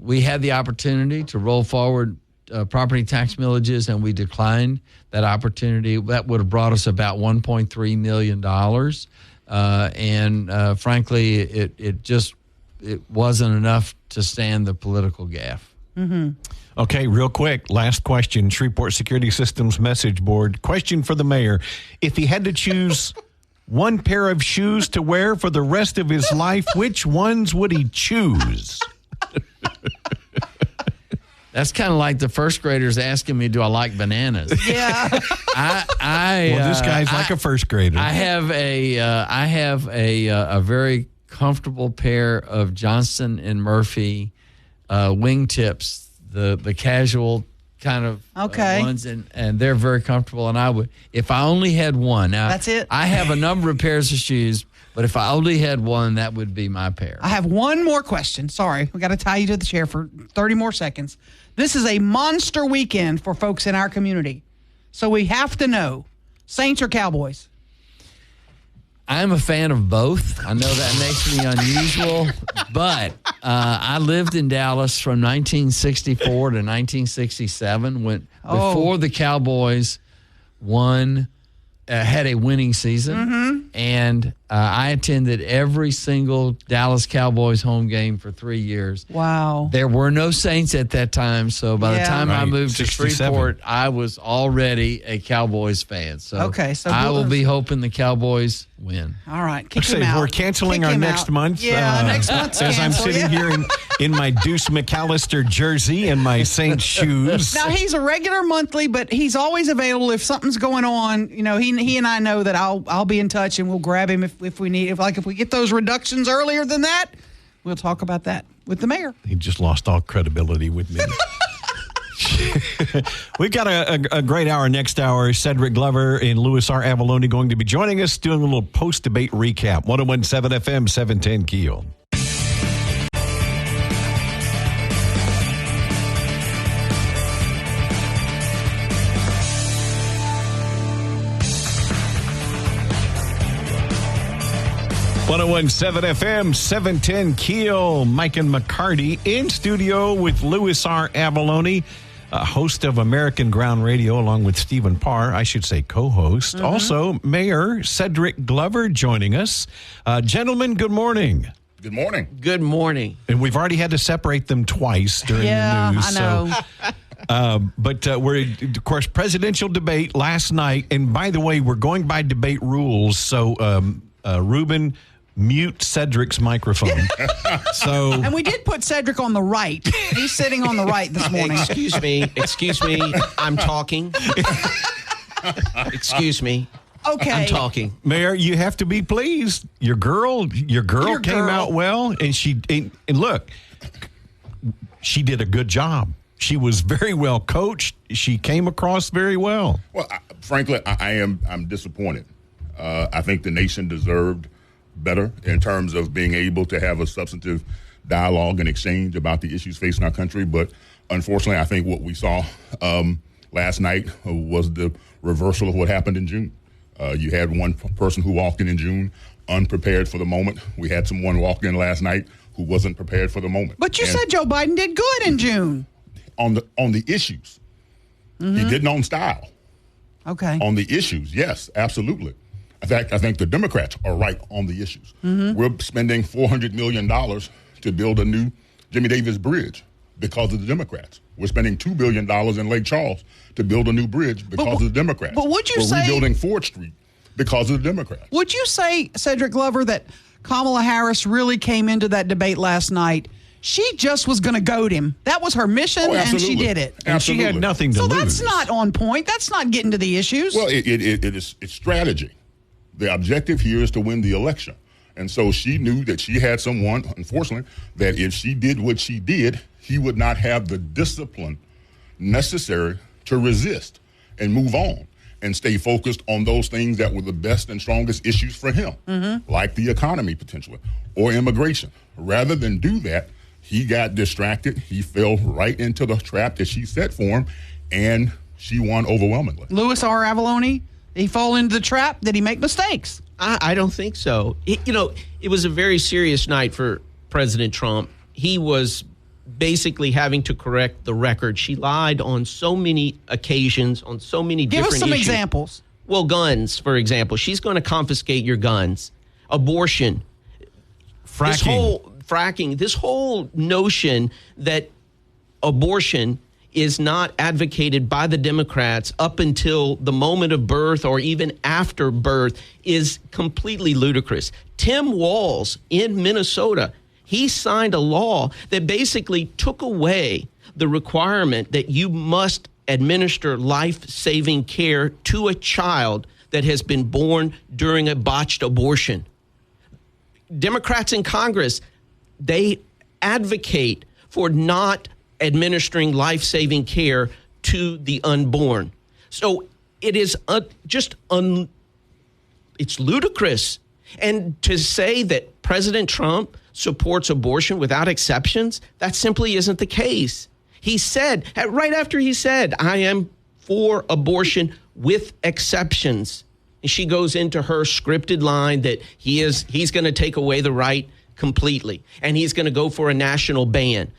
We had the opportunity to roll forward property tax millages, and we declined that opportunity. That would have brought us about $1.3 million. And frankly, it wasn't enough to stand the political gaffe. Mm-hmm. Okay, real quick, last question. Shreveport Security Systems message board. Question for the mayor. If he had to choose one pair of shoes to wear for the rest of his life, which ones would he choose? That's kind of like the first graders asking me, do I like bananas? Yeah. Well, this guy's like a first grader. I have a very comfortable pair of Johnston and Murphy wingtips, the casual kind of ones, and they're very comfortable. And I would, if I only had one. Now, that's it. I have a number of pairs of shoes, but if I only had one, that would be my pair. I have one more question. Sorry, we got to tie you to the chair for 30 more seconds. This is a monster weekend for folks in our community, so we have to know: Saints or Cowboys? I'm a fan of both. I know that makes me unusual, but I lived in Dallas from 1964 to 1967 before the Cowboys had a winning season, and I attended every single Dallas Cowboys home game for 3 years. Wow. There were no Saints at that time, so by the time I moved to Shreveport, I was already a Cowboys fan. So, I will be hoping the Cowboys win. All right, kick him out. We're canceling our next month. Yeah, next month's as canceled. I'm sitting here in my Deuce McAllister jersey and my Saints shoes. Now, he's a regular monthly, but he's always available if something's going on. You know, he and I know that I'll be in touch and we'll grab him if we need. If we get those reductions earlier than that, we'll talk about that with the mayor. He just lost all credibility with me. We've got a great hour next hour. Cedric Glover and Louis R. Avalone going to be joining us, doing a little post-debate recap. 101.7 FM, 710 KEEL. .101.7 FM, 710 KEEL. Mike and McCarty in studio with Louis R. Avalone, host of American Ground Radio, along with Stephen Parr, I should say co-host. Also, Mayor Cedric Glover joining us. Gentlemen, good morning. Good morning. Good morning. And we've already had to separate them twice during the news. I know. But we're, of course, presidential debate last night. And by the way, we're going by debate rules. So, Ruben, mute Cedric's microphone. And we did put Cedric on the right. He's sitting on the right this morning. Excuse me. I'm talking. Excuse me. Okay. I'm talking. Mayor, you have to be pleased. Your girl came out well, and look, she did a good job. She was very well coached. She came across very well. Well, frankly, I'm disappointed. I think the nation deserved better in terms of being able to have a substantive dialogue and exchange about the issues facing our country. But unfortunately, I think what we saw last night was the reversal of what happened in June. You had one person who walked in June unprepared for the moment. We had someone walk in last night who wasn't prepared for the moment. But you said Joe Biden did good in June. On the issues. He didn't on style. Okay. On the issues, yes, absolutely. In fact, I think the Democrats are right on the issues. We're spending $400 million to build a new Jimmy Davis Bridge because of the Democrats. We're spending $2 billion in Lake Charles to build a new bridge because of the Democrats. But would you say... We're rebuilding Ford Street because of the Democrats. Would you say, Cedric Glover, that Kamala Harris really came into that debate last night? She just was going to goad him. That was her mission, and she did it. And she had nothing to lose. So that's not on point. That's not getting to the issues. Well, it's strategy. The objective here is to win the election. And so she knew that she had someone, unfortunately, that if she did what she did, he would not have the discipline necessary to resist and move on and stay focused on those things that were the best and strongest issues for him, like the economy potentially or immigration. Rather than do that, he got distracted. He fell right into the trap that she set for him, and she won overwhelmingly. Louis R. Avalone, did he fall into the trap? Did he make mistakes? I don't think so. It was a very serious night for President Trump. He was basically having to correct the record. She lied on so many occasions, on so many different issues. Give us some examples. Well, guns, for example. She's going to confiscate your guns. Abortion. Fracking. This whole notion that abortion is not advocated by the Democrats up until the moment of birth or even after birth is completely ludicrous. Tim Walz in Minnesota, he signed a law that basically took away the requirement that you must administer life-saving care to a child that has been born during a botched abortion. Democrats in Congress, they advocate for not administering life-saving care to the unborn. So it is it's ludicrous. And to say that President Trump supports abortion without exceptions, that simply isn't the case. He said, right after he said, I am for abortion with exceptions. And she goes into her scripted line that he's going to take away the right completely, and he's going to go for a national ban.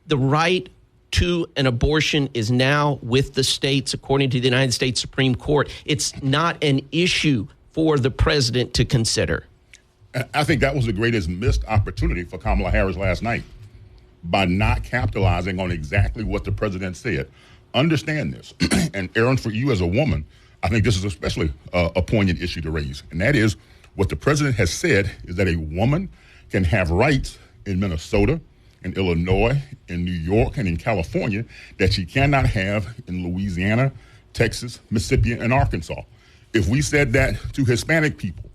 The right to an abortion is now with the states, according to the United States Supreme Court. It's not an issue for the president to consider. I think that was the greatest missed opportunity for Kamala Harris last night by not capitalizing on exactly what the president said. Understand this, and Aaron, for you as a woman, I think this is especially a poignant issue to raise, and that is what the president has said is that a woman can have rights in Minnesota, in Illinois, in New York, and in California that she cannot have in Louisiana, Texas, Mississippi, and Arkansas. If we said that to Hispanic people,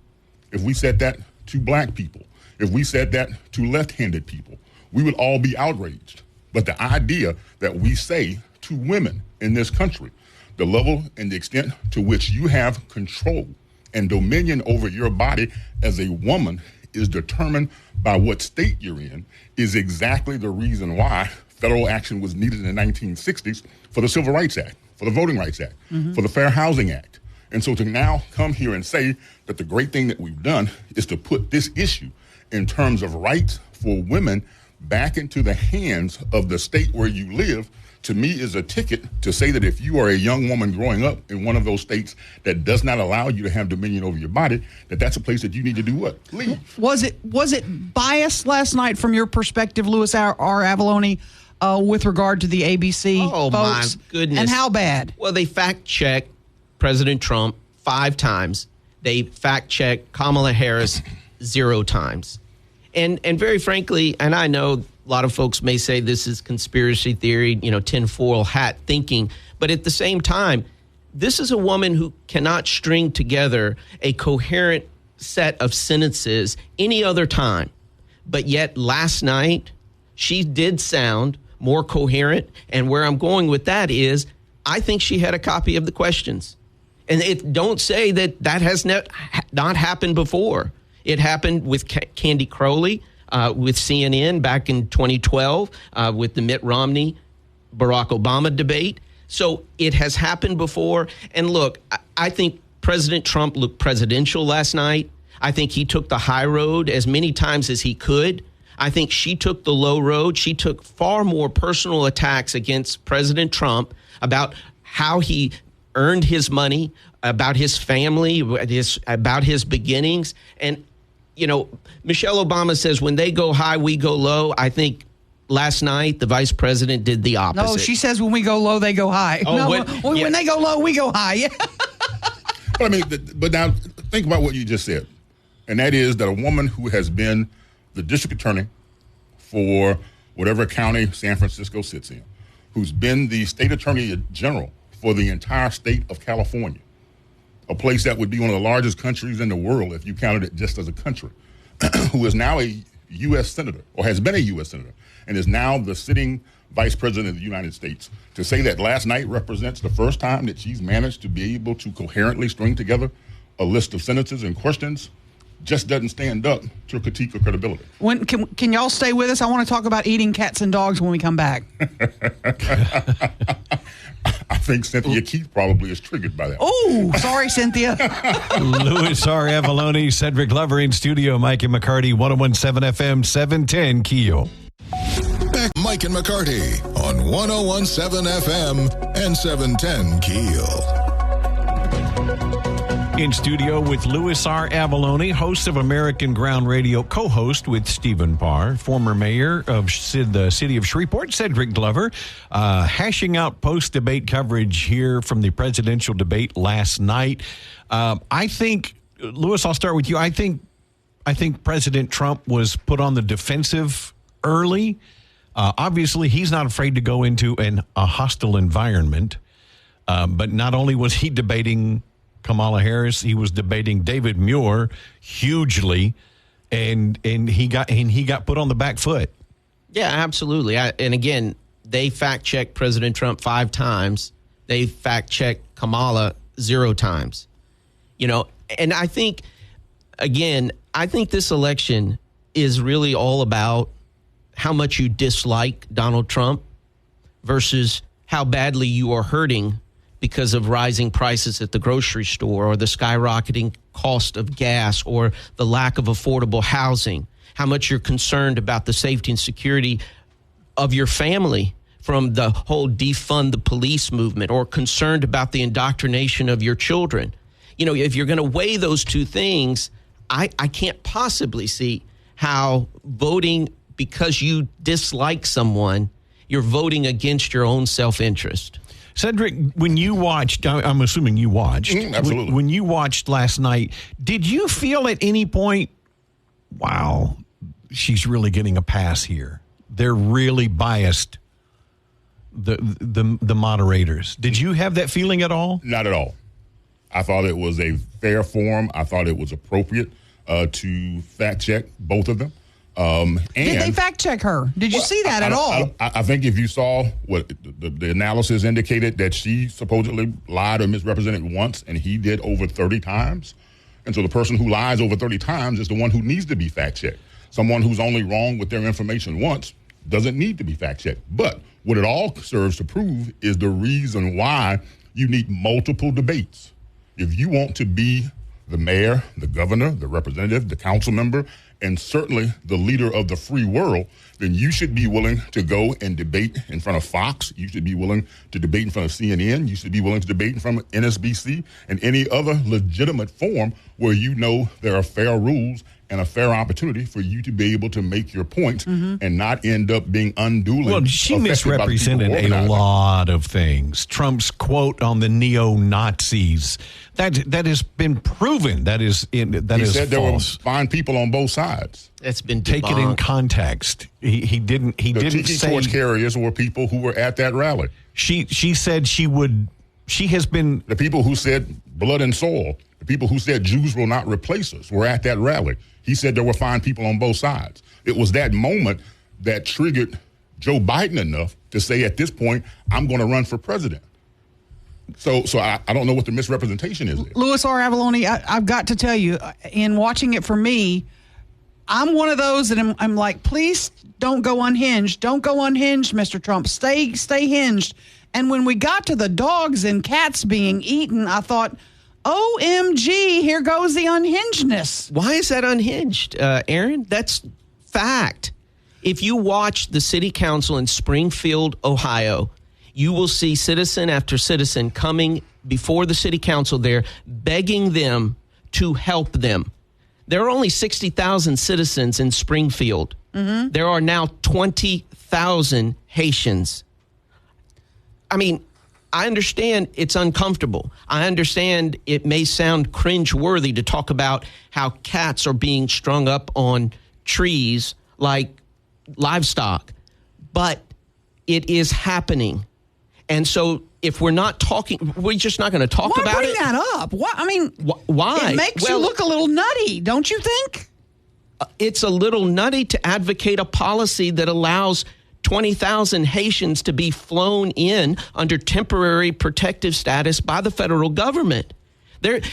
if we said that to black people, if we said that to left-handed people, we would all be outraged. But the idea that we say to women in this country, the level and the extent to which you have control and dominion over your body as a woman is determined by what state you're in, is exactly the reason why federal action was needed in the 1960s for the Civil Rights Act, for the Voting Rights Act, for the Fair Housing Act. And so to now come here and say that the great thing that we've done is to put this issue in terms of rights for women back into the hands of the state where you live, to me is a ticket to say that if you are a young woman growing up in one of those states that does not allow you to have dominion over your body, that's a place that you need to do what? Leave. Was it biased last night from your perspective, Louis R. Avalone, with regard to the ABC folks? My goodness. And how bad? Well, they fact-checked President Trump 5 times. They fact-checked Kamala Harris 0 times. And very frankly, and I know a lot of folks may say this is conspiracy theory, tinfoil hat thinking. But at the same time, this is a woman who cannot string together a coherent set of sentences any other time. But yet last night, she did sound more coherent. And where I'm going with that is I think she had a copy of the questions. And don't say that has not happened before. It happened with Candy Crowley, with CNN back in 2012, with the Mitt Romney-Barack Obama debate. So it has happened before. And look, I think President Trump looked presidential last night. I think he took the high road as many times as he could. I think she took the low road. She took far more personal attacks against President Trump about how he earned his money, about his family, about his beginnings. And Michelle Obama says when they go high, we go low. I think last night the vice president did the opposite. No, she says when we go low, they go high. When they go low, we go high. But now think about what you just said. And that is that a woman who has been the district attorney for whatever county San Francisco sits in, who's been the state attorney general for the entire state of California, a place that would be one of the largest countries in the world if you counted it just as a country, who is now a U.S. senator, or has been a U.S. senator, and is now the sitting vice president of the United States, to say that last night represents the first time that she's managed to be able to coherently string together a list of sentences and questions just doesn't stand up to a critique of credibility. Can y'all stay with us? I want to talk about eating cats and dogs when we come back. I think Cynthia Keith probably is triggered by that. Oh, sorry, Cynthia. Louis R. Avalone, Cedric Glover in studio, Mike and McCarty, 101.7 FM, 710 KEEL. Back Mike and McCarty on 101.7 FM and 710 KEEL. In studio with Louis R. Avalone, host of American Ground Radio, co-host with Stephen Parr, former mayor of the city of Shreveport, Cedric Glover, hashing out post-debate coverage here from the presidential debate last night. I think, Louis, I'll start with you. I think President Trump was put on the defensive early. Obviously, he's not afraid to go into a hostile environment. But not only was he debating Kamala Harris, he was debating David Muir hugely, and he got put on the back foot. Yeah, absolutely. And again, they fact-checked President Trump 5 times. They fact-checked Kamala 0 times. You know, and I think this election is really all about how much you dislike Donald Trump versus how badly you are hurting because of rising prices at the grocery store or the skyrocketing cost of gas or the lack of affordable housing, how much you're concerned about the safety and security of your family from the whole defund the police movement, or concerned about the indoctrination of your children. You know, if you're going to weigh those two things, I can't possibly see how voting because you dislike someone, you're voting against your own self-interest. Cedric, when you watched, I'm assuming you watched. Absolutely. When you watched last night, did you feel at any point, wow, she's really getting a pass here? They're really biased, the moderators. Did you have that feeling at all? Not at all. I thought it was a fair forum. I thought it was appropriate to fact check both of them. And did they fact check her? Did you see that at all? I think if you saw what the analysis indicated, that she supposedly lied or misrepresented once, and he did over 30 times. And so the person who lies over 30 times is the one who needs to be fact checked. Someone who's only wrong with their information once doesn't need to be fact checked. But what it all serves to prove is the reason why you need multiple debates. If you want to be the mayor, the governor, the representative, the council member, and certainly the leader of the free world, then you should be willing to go and debate in front of Fox. You should be willing to debate in front of CNN. You should be willing to debate in front of NSBC and any other legitimate forum where you know there are fair rules and a fair opportunity for you to be able to make your points and not end up being unduly. Well, she misrepresented a lot of things. Trump's quote on the neo-Nazis, that has been proven. That is he said false. There were fine people on both sides. That's been Take it in context. He didn't say torch carriers were people who were at that rally. She said she would. She has been the people who said blood and soil. The people who said Jews will not replace us were at that rally. He said there were fine people on both sides. It was that moment that triggered Joe Biden enough to say, at this point, I'm going to run for president. So I don't know what the misrepresentation is there. Louis R. Avalone, I've got to tell you, in watching it for me, I'm one of those that I'm like, please don't go unhinged. Don't go unhinged, Mr. Trump. Stay hinged. And when we got to the dogs and cats being eaten, I thought, OMG, here goes the unhingedness. Why is that unhinged, Aaron? That's fact. If you watch the city council in Springfield, Ohio, you will see citizen after citizen coming before the city council there, begging them to help them. There are only 60,000 citizens in Springfield. Mm-hmm. There are now 20,000 Haitians. I mean, I understand it's uncomfortable. I understand it may sound cringe-worthy to talk about how cats are being strung up on trees like livestock, but it is happening. And so if we're not talking, we're just not going to talk about it. Why bring that up? Why? I mean, why? It makes you look a little nutty, don't you think? It's a little nutty to advocate a policy that allows 20,000 Haitians to be flown in under temporary protective status by the federal government.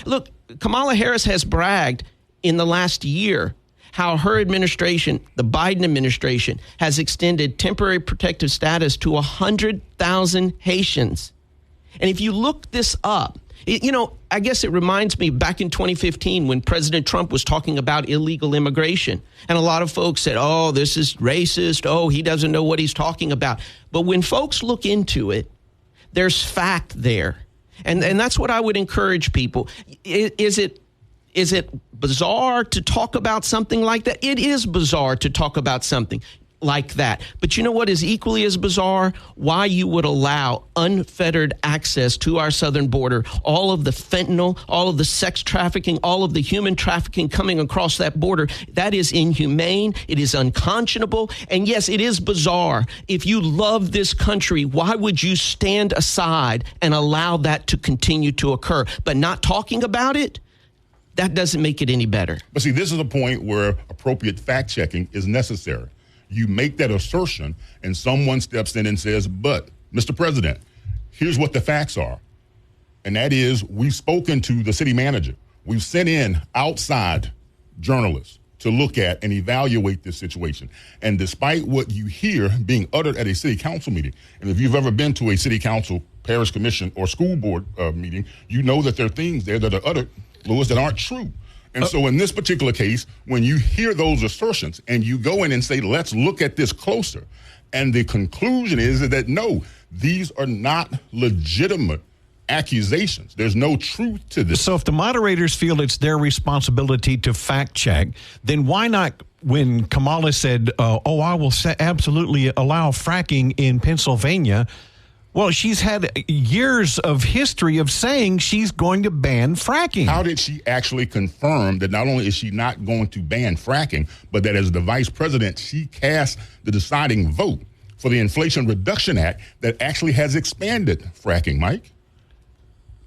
Look, Kamala Harris has bragged in the last year how her administration, the Biden administration, has extended temporary protective status to 100,000 Haitians. And if you look this up, I guess it reminds me back in 2015 when President Trump was talking about illegal immigration. And a lot of folks said, oh, this is racist. Oh, he doesn't know what he's talking about. But when folks look into it, there's fact there. And that's what I would encourage people. Is it bizarre to talk about something like that? It is bizarre to talk about something like that. But you know what is equally as bizarre? Why you would allow unfettered access to our southern border, all of the fentanyl, all of the sex trafficking, all of the human trafficking coming across that border. That is inhumane. It is unconscionable. And yes, it is bizarre. If you love this country, why would you stand aside and allow that to continue to occur? But not talking about it, that doesn't make it any better. But see, this is a point where appropriate fact checking is necessary. You make that assertion and someone steps in and says, but, Mr. President, here's what the facts are. And that is, we've spoken to the city manager. We've sent in outside journalists to look at and evaluate this situation. And despite what you hear being uttered at a city council meeting, and if you've ever been to a city council, parish commission, or school board meeting, you know that there are things there that are uttered, Louis, that aren't true. And so in this particular case, when you hear those assertions and you go in and say, let's look at this closer, and the conclusion is that no, these are not legitimate accusations. There's no truth to this. So if the moderators feel it's their responsibility to fact check, then why not, when Kamala said, I will absolutely allow fracking in Pennsylvania, well, she's had years of history of saying she's going to ban fracking. How did she actually confirm that not only is she not going to ban fracking, but that as the vice president, she cast the deciding vote for the Inflation Reduction Act that actually has expanded fracking, Mike?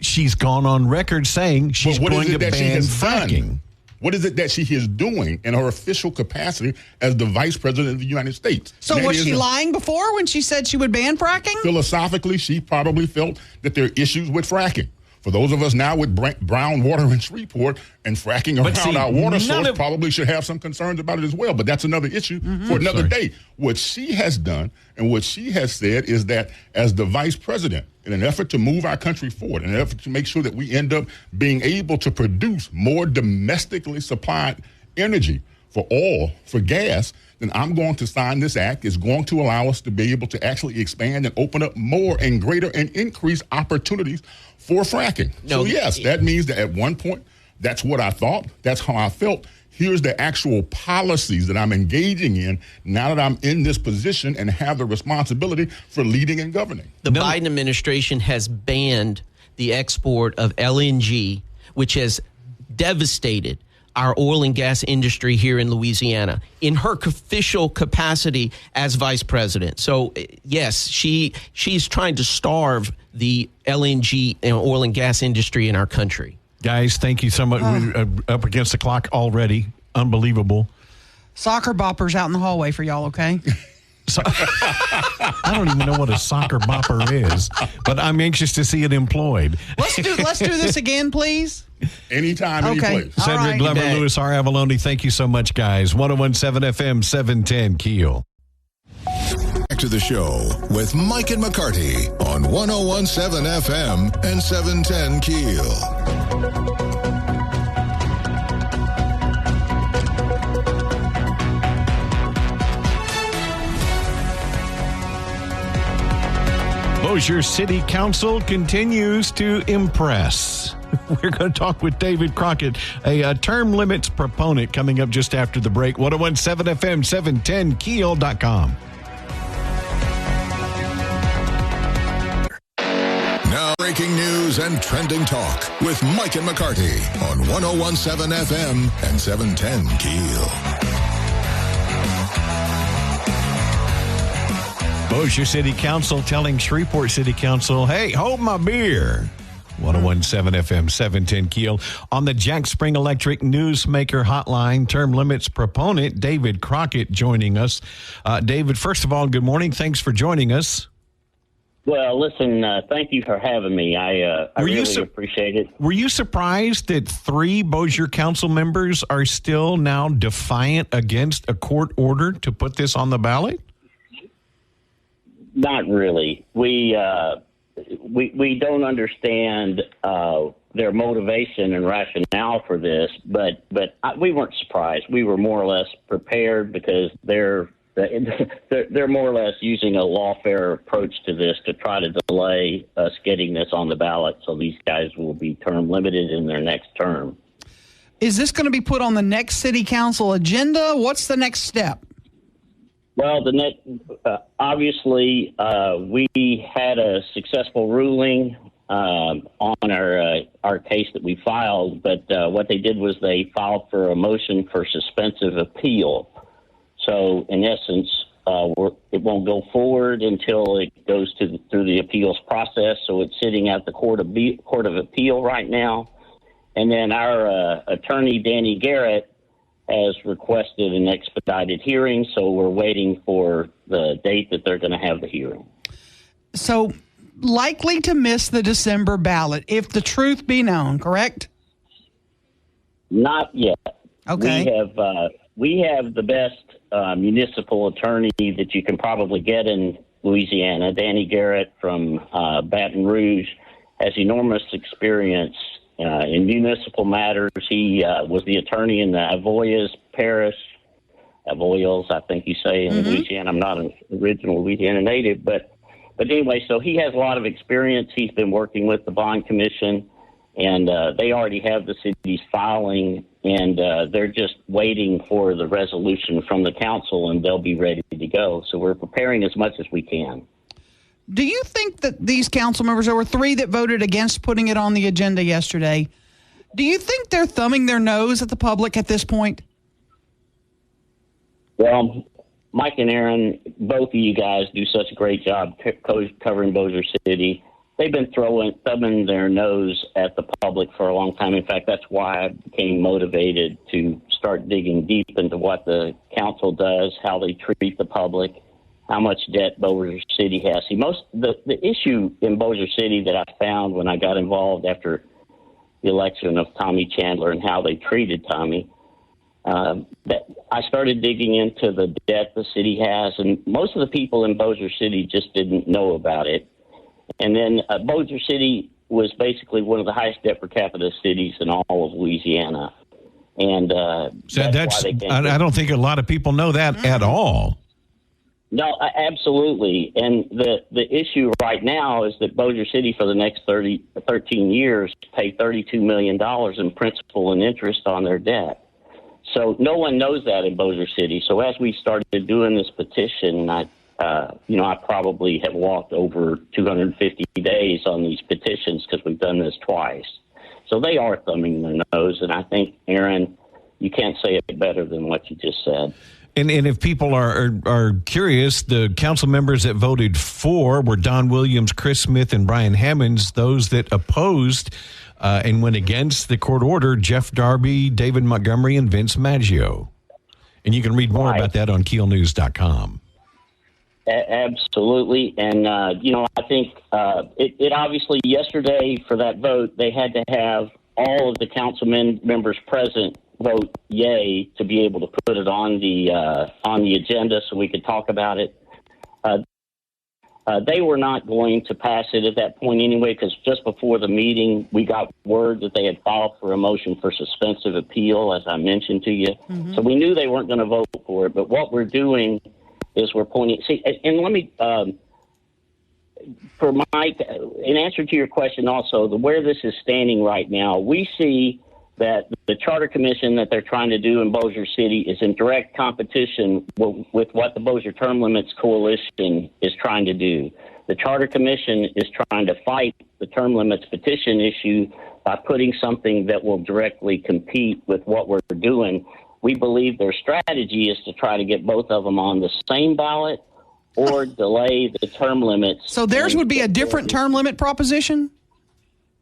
She's gone on record saying she's going to ban fracking. What is it that she is doing in her official capacity as the vice president of the United States? So was she lying before when she said she would ban fracking? Philosophically, she probably felt that there are issues with fracking. For those of us now with brown water in Shreveport and fracking around our water source, probably should have some concerns about it as well. But that's another issue for another day. What she has done and what she has said is that as the vice president, in an effort to move our country forward, in an effort to make sure that we end up being able to produce more domestically supplied energy for oil, for gas, then I'm going to sign this act. It's going to allow us to be able to actually expand and open up more and greater and increase opportunities for fracking. So yes, that means that at one point, that's what I thought. That's how I felt. Here's the actual policies that I'm engaging in now that I'm in this position and have the responsibility for leading and governing. The Biden administration has banned the export of LNG, which has devastated our oil and gas industry here in Louisiana in her official capacity as vice president. So, yes, she's trying to starve the LNG and oil and gas industry in our country. Guys, thank you so much. We're up against the clock already. Unbelievable. Soccer boppers out in the hallway for y'all, okay? So, I don't even know what a soccer bopper is, but I'm anxious to see it employed. Let's do this again, please. Anytime, any place. Cedric Glover, Louis R. Avalone, thank you so much, guys. 101.7 FM, 710 KEEL. Back to the show with Mike and McCarty on 101.7 FM and 710 KEEL. Bossier City Council continues to impress. We're going to talk with David Crockett, a term limits proponent, coming up just after the break. 101.7 FM, 710 KEEL.com. Now, breaking news and trending talk with Mike and McCarty on 101.7 FM and 710 KEEL. Bossier City Council telling Shreveport City Council, hey, hold my beer. 101.7 FM, 710 KEEL. On the Jack Spring Electric Newsmaker Hotline, term limits proponent David Crockett joining us. David, first of all, good morning. Thanks for joining us. Well, listen, thank you for having me. I really appreciate it. Were you surprised that 3 Bossier Council members are still now defiant against a court order to put this on the ballot? Not really. We don't understand their motivation and rationale for this, but we weren't surprised. We were more or less prepared because they're more or less using a lawfare approach to this to try to delay us getting this on the ballot, so these guys will be term limited in their next term. Is this going to be put on the next city council agenda? What's the next step? Well, obviously, we had a successful ruling on our case that we filed, but what they did was they filed for a motion for suspensive appeal. So, in essence, it won't go forward until it goes through the appeals process. So it's sitting at the Court of Appeal right now. And then our attorney, Danny Garrett, has requested an expedited hearing. So we're waiting for the date that they're going to have the hearing. So likely to miss the December ballot, if the truth be known, correct? Not yet. Okay. We have the best municipal attorney that you can probably get in Louisiana. Danny Garrett from Baton Rouge has enormous experience in municipal matters. He was the attorney in the Avoyelles Parish. Avoyelles, I think you say, in Louisiana. I'm not an original Louisiana native, but anyway, so he has a lot of experience. He's been working with the Bond Commission, and they already have the city's filing, and they're just waiting for the resolution from the council, and they'll be ready to go. So we're preparing as much as we can. Do you think that these council members, there were 3 that voted against putting it on the agenda yesterday, do you think they're thumbing their nose at the public at this point? Well, Mike and Aaron, both of you guys do such a great job covering Bossier City. They've been thumbing their nose at the public for a long time. In fact, that's why I became motivated to start digging deep into what the council does, how they treat the public, how much debt Bossier City has. See, the issue in Bossier City that I found when I got involved after the election of Tommy Chandler and how they treated Tommy, that I started digging into the debt the city has, and most of the people in Bossier City just didn't know about it. And then Bossier City was basically one of the highest debt per capita cities in all of Louisiana. And I don't think a lot of people know that at all. No, absolutely. And the issue right now is that Bossier City for the next 13 years paid $32 million in principal and interest on their debt. So no one knows that in Bossier City. So as we started doing this petition, I probably have walked over 250 days on these petitions because we've done this twice. So they are thumbing their nose. And I think, Aaron, you can't say it better than what you just said. And if people are curious, the council members that voted for were Don Williams, Chris Smith, and Brian Hammonds. Those that opposed and went against the court order, Jeff Darby, David Montgomery, and Vince Maggio. And you can read more about that on KEELnews.com. Absolutely. And, I think it obviously yesterday for that vote, they had to have all of the council members present vote yay to be able to put it on the agenda so we could talk about it. They were not going to pass it at that point anyway, because just before the meeting, we got word that they had filed for a motion for suspensive appeal, as I mentioned to you. So we knew they weren't going to vote for it. But what we're doing is we're pointing. See, and let me, for Mike, in answer to your question also, where this is standing right now, we see that the charter commission that they're trying to do in Bossier City is in direct competition with what the Bossier Term Limits Coalition is trying to do. The charter commission is trying to fight the term limits petition issue by putting something that will directly compete with what we're doing. We believe their strategy is to try to get both of them on the same ballot or delay the term limits. So theirs would be a different term limit proposition?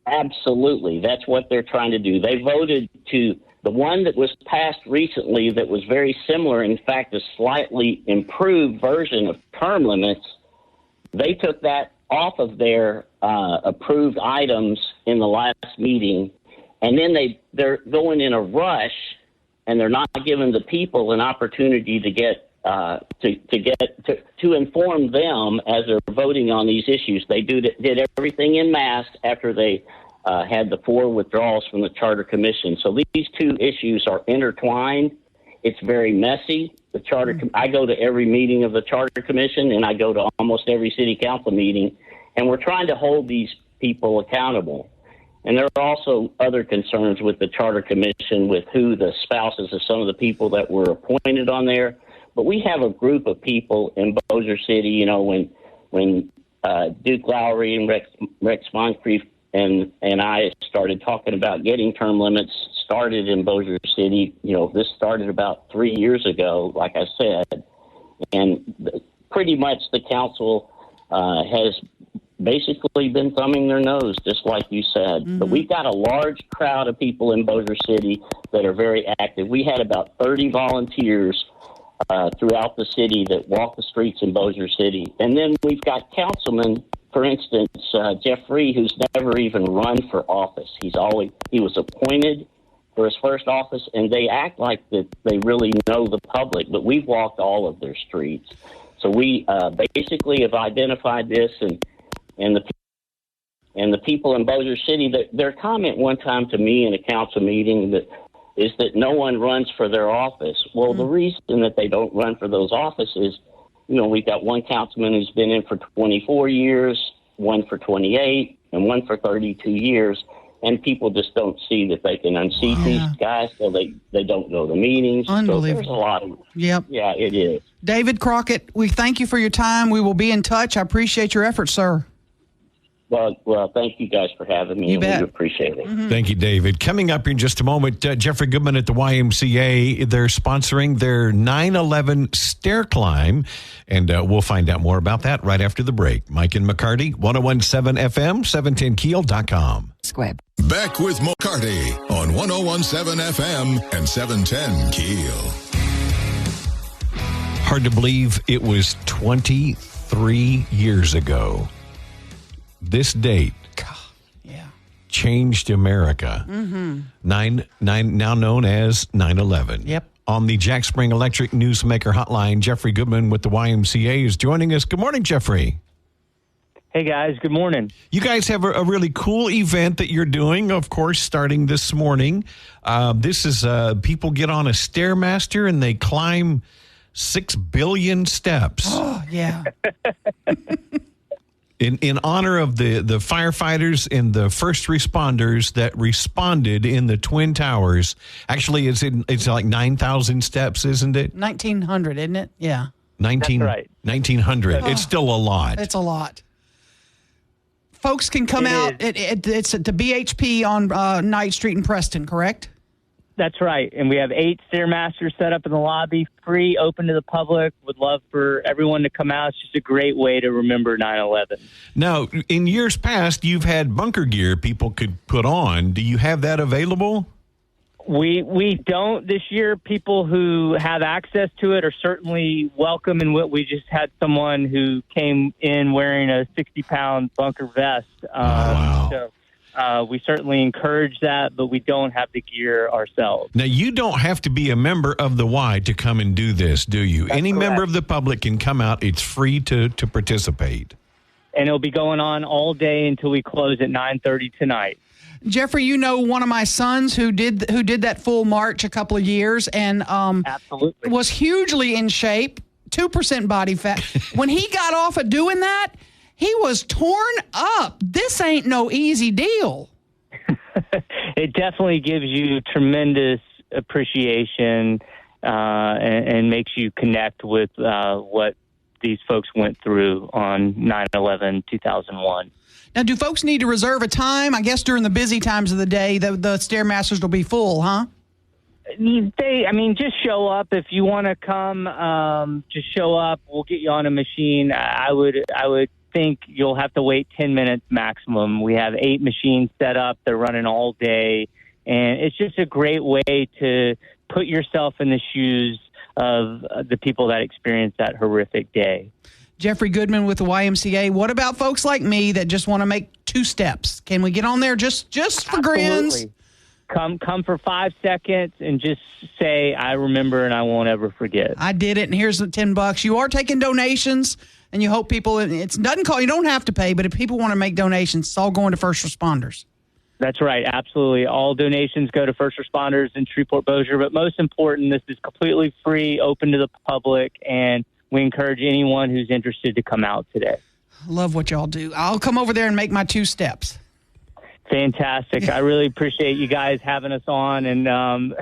Absolutely. That's what they're trying to do. They voted to the one that was passed recently that was very similar, in fact, a slightly improved version of term limits. They took that off of their approved items in the last meeting, and then they're going in a rush, and they're not giving the people an opportunity to get to inform them as they're voting on these issues. They did everything en masse after they had the 4 withdrawals from the Charter Commission. So these two issues are intertwined. It's very messy. The Charter, I go to every meeting of the Charter Commission, and I go to almost every city council meeting, and we're trying to hold these people accountable. And there are also other concerns with the Charter Commission with who the spouses of some of the people that were appointed on there. But we have a group of people in Bossier City, you know, when Duke Lowry and Rex Moncrief and I started talking about getting term limits started in Bossier City. You know, this started about 3 years ago, like I said. And pretty much the council has basically been thumbing their nose, just like you said. Mm-hmm. But we've got a large crowd of people in Bossier City that are very active. We had about 30 volunteers throughout the city that walk the streets in Bossier City. And then we've got councilmen, for instance, Jeffrey, who's never even run for office. He was appointed for his first office, and they act like that they really know the public, but we've walked all of their streets. So we basically have identified this, and the people in Bossier City, their comment one time to me in a council meeting is that no one runs for their office. Well, the reason that they don't run for those offices, you know, we've got one councilman who's been in for 24 years, one for 28, and one for 32 years. And people just don't see that they can unseat these guys, so they don't go to meetings. Unbelievable. So there's a lot of Yeah, it is. David Crockett, we thank you for your time. We will be in touch. I appreciate your efforts, sir. Well, thank you guys for having me. You bet. We appreciate it. Mm-hmm. Thank you, David. Coming up in just a moment, Jeffrey Goodman at the YMCA, they're sponsoring their 9/11 stair climb, and we'll find out more about that right after the break. Mike and McCarty, 101.7 FM, 710keel.com. Squib. Back with McCarty on 101.7 FM and 710 Keel. Hard to believe it was 23 years ago. This date changed America. Mm-hmm. Now known as 9/11. Yep. On the Jack Spring Electric Newsmaker Hotline, Jeffrey Goodman with the YMCA is joining us. Good morning, Jeffrey. Hey, guys. Good morning. You guys have a really cool event that you're doing, of course, starting this morning. This is people get on a Stairmaster and they climb 6 billion steps. Oh, yeah. In honor of the firefighters and the first responders that responded in the Twin Towers. Actually, it's like 9,000 steps, isn't it? 1,900, isn't it? Yeah. That's right. 1,900. It's still a lot. It's a lot. Folks can come out. It's at the BHP on Knight Street in Preston, correct? That's right. And we have 8 Stairmasters set up in the lobby, free, open to the public. Would love for everyone to come out. It's just a great way to remember 9/11. Now, in years past, you've had bunker gear people could put on. Do you have that available? We don't this year. People who have access to it are certainly welcome. And we just had someone who came in wearing a 60-pound bunker vest. Wow. So we certainly encourage that, but we don't have the gear ourselves. Now, you don't have to be a member of the Y to come and do this, do you? That's Any correct. member of the public can come out. It's free to participate. And it'll be going on all day until we close at 9:30 tonight. Jeffrey, you know one of my sons who did that full march a couple of years and Absolutely. was hugely in shape, 2% body fat. When he got off of doing that, he was torn up. This ain't no easy deal. It definitely gives you tremendous appreciation and makes you connect with what these folks went through on 9/11/2001. Now, do folks need to reserve a time? I guess during the busy times of the day, the Stairmasters will be full, huh? Just show up. If you want to come, just show up. We'll get you on a machine. I would think you'll have to wait 10 minutes maximum. We have 8 machines set up. They're running all day. And it's just a great way to put yourself in the shoes of the people that experienced that horrific day. Jeffrey Goodman with the YMCA. What about folks like me that just want to make 2 steps? Can we get on there just for grins? Come for 5 seconds and just say, I remember and I won't ever forget. I did it, and here's the $10. You are taking donations, and you hope people, it doesn't call, you don't have to pay, but if people want to make donations, it's all going to first responders. That's right. Absolutely. All donations go to first responders in Shreveport Bossier. But most important, this is completely free, open to the public, and we encourage anyone who's interested to come out today. Love what y'all do. I'll come over there and make my 2 steps. Fantastic. I really appreciate you guys having us on. And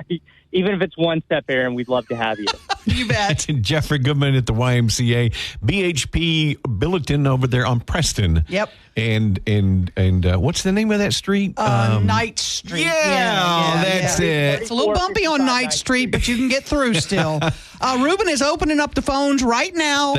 even if it's 1 step, Aaron, we'd love to have you. You bet. Jeffrey Goodman at the YMCA BHP Bulletin over there on Preston. Yep. And what's the name of that street? Knight Street. Yeah, that's it. It's a little bumpy on Knight Street, but you can get through still. Ruben is opening up the phones right now.